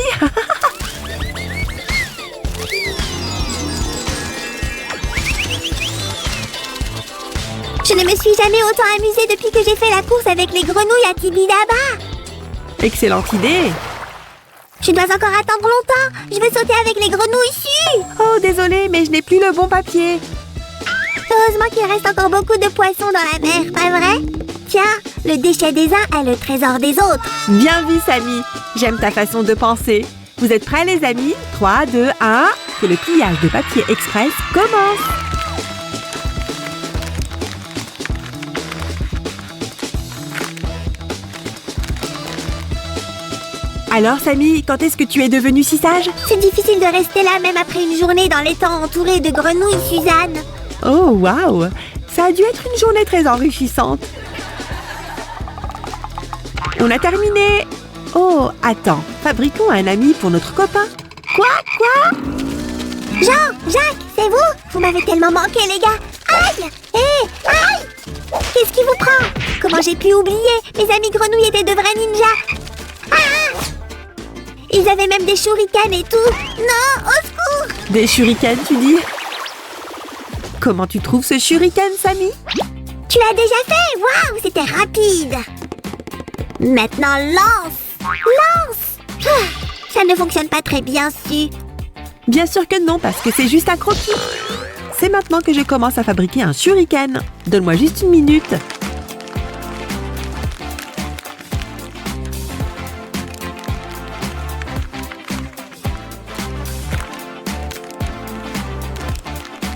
Je ne me suis jamais autant amusée depuis que j'ai fait la course avec les grenouilles à Tibidaba. Excellente idée! Je dois encore attendre longtemps. Je veux sauter avec les grenouilles issues. Oh, désolé, mais je n'ai plus le bon papier. Heureusement qu'il reste encore beaucoup de poissons dans la mer, pas vrai? Tiens, le déchet des uns est le trésor des autres. Bien vu, Sammy. J'aime ta façon de penser. Vous êtes prêts, les amis? 3, 2, 1... Que le pliage de papier express commence. Alors, Sammy, quand est-ce que tu es devenue si sage? C'est difficile de rester là même après une journée dans l'étang entourée de grenouilles, Suzanne. Oh, waouh! Ça a dû être une journée très enrichissante. On a terminé. Oh, attends. Fabriquons un ami pour notre copain. Quoi? Jean, Jacques, c'est vous? Vous m'avez tellement manqué, les gars. Aïe! Hé! Aïe! Qu'est-ce qui vous prend? Comment j'ai pu oublier? Mes amis grenouilles étaient de vrais ninjas. Ah! Ils avaient même des shurikens et tout. Non, au secours! Des shurikens, tu dis? Comment tu trouves ce shuriken, Sammy? Tu l'as déjà fait? Waouh, c'était rapide. Maintenant, lance! Lance! Ça ne fonctionne pas très bien, su. Bien sûr que non, parce que c'est juste un croquis. C'est maintenant que je commence à fabriquer un shuriken. Donne-moi juste une minute.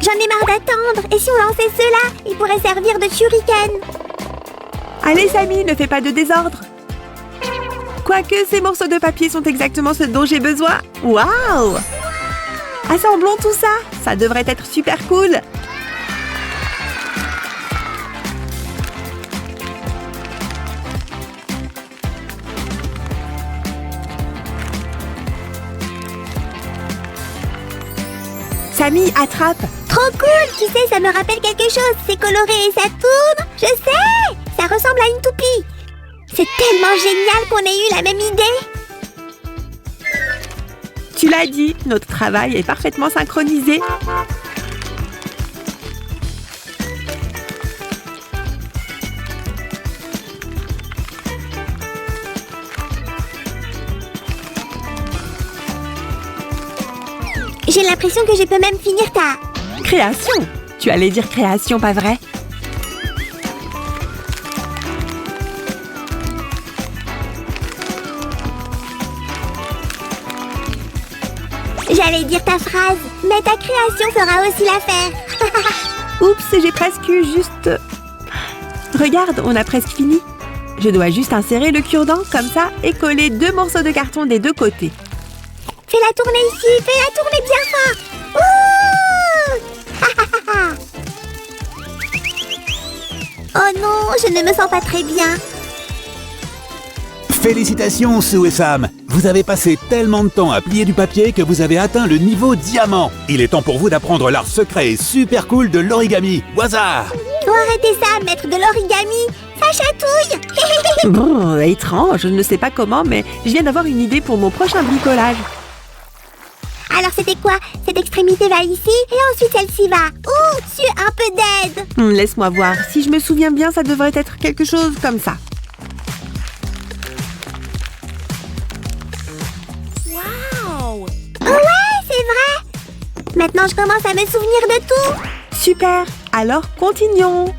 J'en ai marre d'attendre. Et si on lançait ceux-là, ils pourraient servir de shuriken. Allez, Sammy, ne fais pas de désordre. Quoique ces morceaux de papier sont exactement ce dont j'ai besoin. Waouh! Assemblons tout ça. Ça devrait être super cool. Sammy, attrape. Trop cool. Tu sais, ça me rappelle quelque chose. C'est coloré et ça tourne. Je sais. Ça ressemble à une toupie. C'est tellement génial qu'on ait eu la même idée. Tu l'as dit, notre travail est parfaitement synchronisé. J'ai l'impression que je peux même finir ta... Création. Tu allais dire création, pas vrai? J'allais dire ta phrase, mais ta création fera aussi l'affaire. Oups, j'ai presque juste... Regarde, on a presque fini. Je dois juste insérer le cure-dent comme ça et coller 2 morceaux de carton des 2 côtés. Fais-la tourner ici, fais-la tourner bien fort. Ouh. Oh non, je ne me sens pas très bien. Félicitations, Sue et Sam. Vous avez passé tellement de temps à plier du papier que vous avez atteint le niveau diamant. Il est temps pour vous d'apprendre l'art secret et super cool de l'origami. Waza! Faut arrêter ça, maître de l'origami. Ça chatouille. Brrr, étrange, je ne sais pas comment, mais je viens d'avoir une idée pour mon prochain bricolage. Alors c'était quoi? Cette extrémité va ici et ensuite celle-ci va. Ouh, tu un peu d'aide. Laisse-moi voir. Si je me souviens bien, ça devrait être quelque chose comme ça. Wow. Ouais, c'est vrai. Maintenant, je commence à me souvenir de tout. Super. Alors, continuons.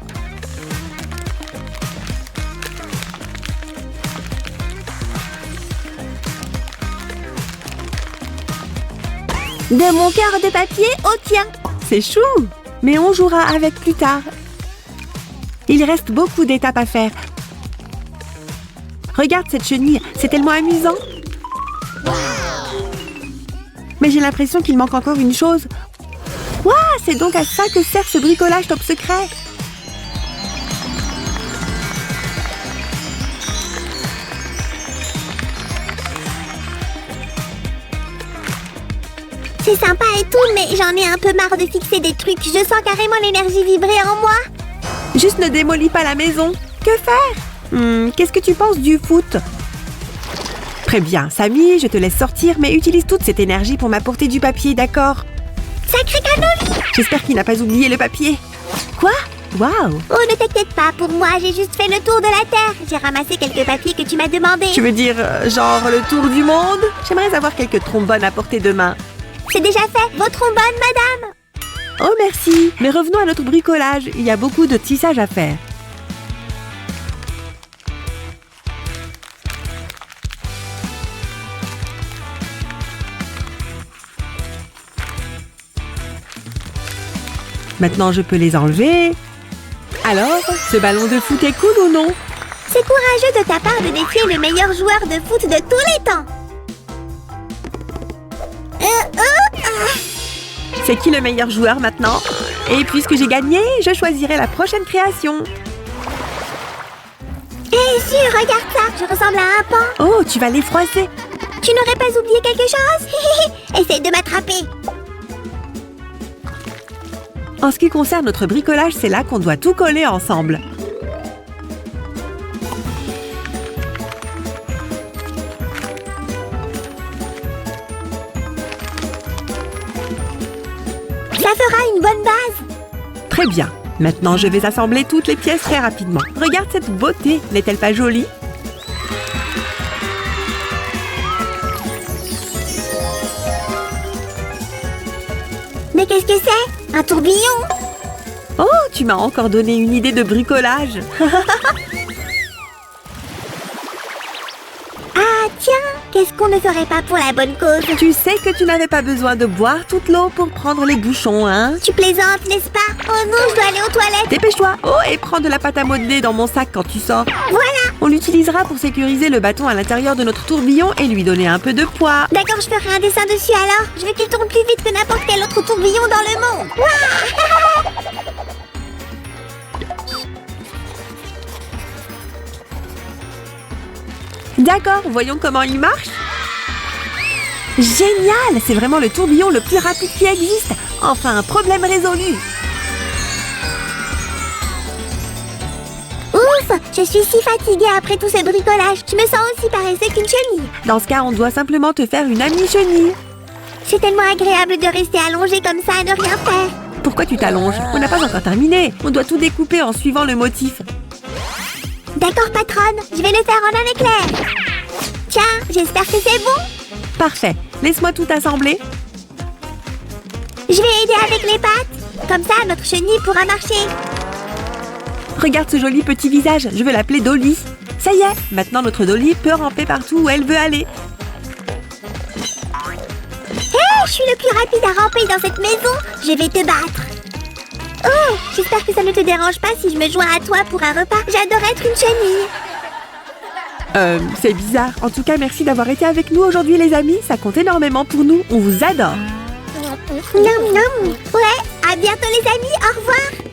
De mon cœur de papier au tien. C'est chou. Mais on jouera avec plus tard. Il reste beaucoup d'étapes à faire. Regarde cette chenille, c'est tellement amusant. Mais j'ai l'impression qu'il manque encore une chose. Waouh, c'est donc à ça que sert ce bricolage top secret. C'est sympa et tout, mais j'en ai un peu marre de fixer des trucs. Je sens carrément l'énergie vibrer en moi. Juste ne démolis pas la maison. Que faire? Qu'est-ce que tu penses du foot? Très bien, Samy, je te laisse sortir, mais utilise toute cette énergie pour m'apporter du papier, d'accord? Sacré cannoli. J'espère qu'il n'a pas oublié le papier. Quoi? Waouh! Oh, ne t'inquiète pas, pour moi, j'ai juste fait le tour de la Terre. J'ai ramassé quelques papiers que tu m'as demandé. Tu veux dire, genre, le tour du monde? J'aimerais avoir quelques trombones à portée de main. C'est déjà fait, vos trombones, madame. Oh, merci. Mais revenons à notre bricolage. Il y a beaucoup de tissage à faire. Maintenant, je peux les enlever. Alors, ce ballon de foot est cool ou non? C'est courageux de ta part de défier le meilleur joueur de foot de tous les temps. C'est qui le meilleur joueur maintenant? Et puisque j'ai gagné, je choisirai la prochaine création. Hé, si, regarde ça, je ressemble à un pan. Oh, tu vas les froisser. Tu n'aurais pas oublié quelque chose? Essaye de m'attraper. En ce qui concerne notre bricolage, c'est là qu'on doit tout coller ensemble. Ça fera une bonne base. Très bien. Maintenant, je vais assembler toutes les pièces très rapidement. Regarde cette beauté, n'est-elle pas jolie? Mais qu'est-ce que c'est? Un tourbillon? Oh, tu m'as encore donné une idée de bricolage. Ah, tiens, qu'est-ce qu'on ne ferait pas pour la bonne cause? Tu sais que tu n'avais pas besoin de boire toute l'eau pour prendre les bouchons, hein? Tu plaisantes, n'est-ce pas? Oh non, je dois aller aux toilettes. Dépêche-toi. Oh, et prends de la pâte à modeler dans mon sac quand tu sors. Voilà. On l'utilisera pour sécuriser le bâton à l'intérieur de notre tourbillon et lui donner un peu de poids. D'accord, je ferai un dessin dessus alors. Je veux qu'il tourne plus vite que n'importe quel autre tourbillon dans le monde. Ouah. D'accord, voyons comment il marche. Génial! C'est vraiment le tourbillon le plus rapide qui existe. Enfin, un problème résolu. Ouf, je suis si fatiguée après tout ce bricolage. Je me sens aussi paresseux qu'une chenille. Dans ce cas, on doit simplement te faire une amie chenille. C'est tellement agréable de rester allongée comme ça à ne rien faire. Pourquoi tu t'allonges? On n'a pas encore terminé. On doit tout découper en suivant le motif. D'accord, patronne, je vais le faire en un éclair. Tiens, j'espère que c'est bon. Parfait. Laisse-moi tout assembler. Je vais aider avec les pattes. Comme ça, notre chenille pourra marcher. Regarde ce joli petit visage, je vais l'appeler Dolly. Ça y est, maintenant notre Dolly peut ramper partout où elle veut aller. Hé, je suis le plus rapide à ramper dans cette maison. Je vais te battre. Oh, j'espère que ça ne te dérange pas si je me joins à toi pour un repas. J'adore être une chenille. C'est bizarre. En tout cas, merci d'avoir été avec nous aujourd'hui les amis. Ça compte énormément pour nous. On vous adore. Nom nom. Ouais, à bientôt les amis. Au revoir.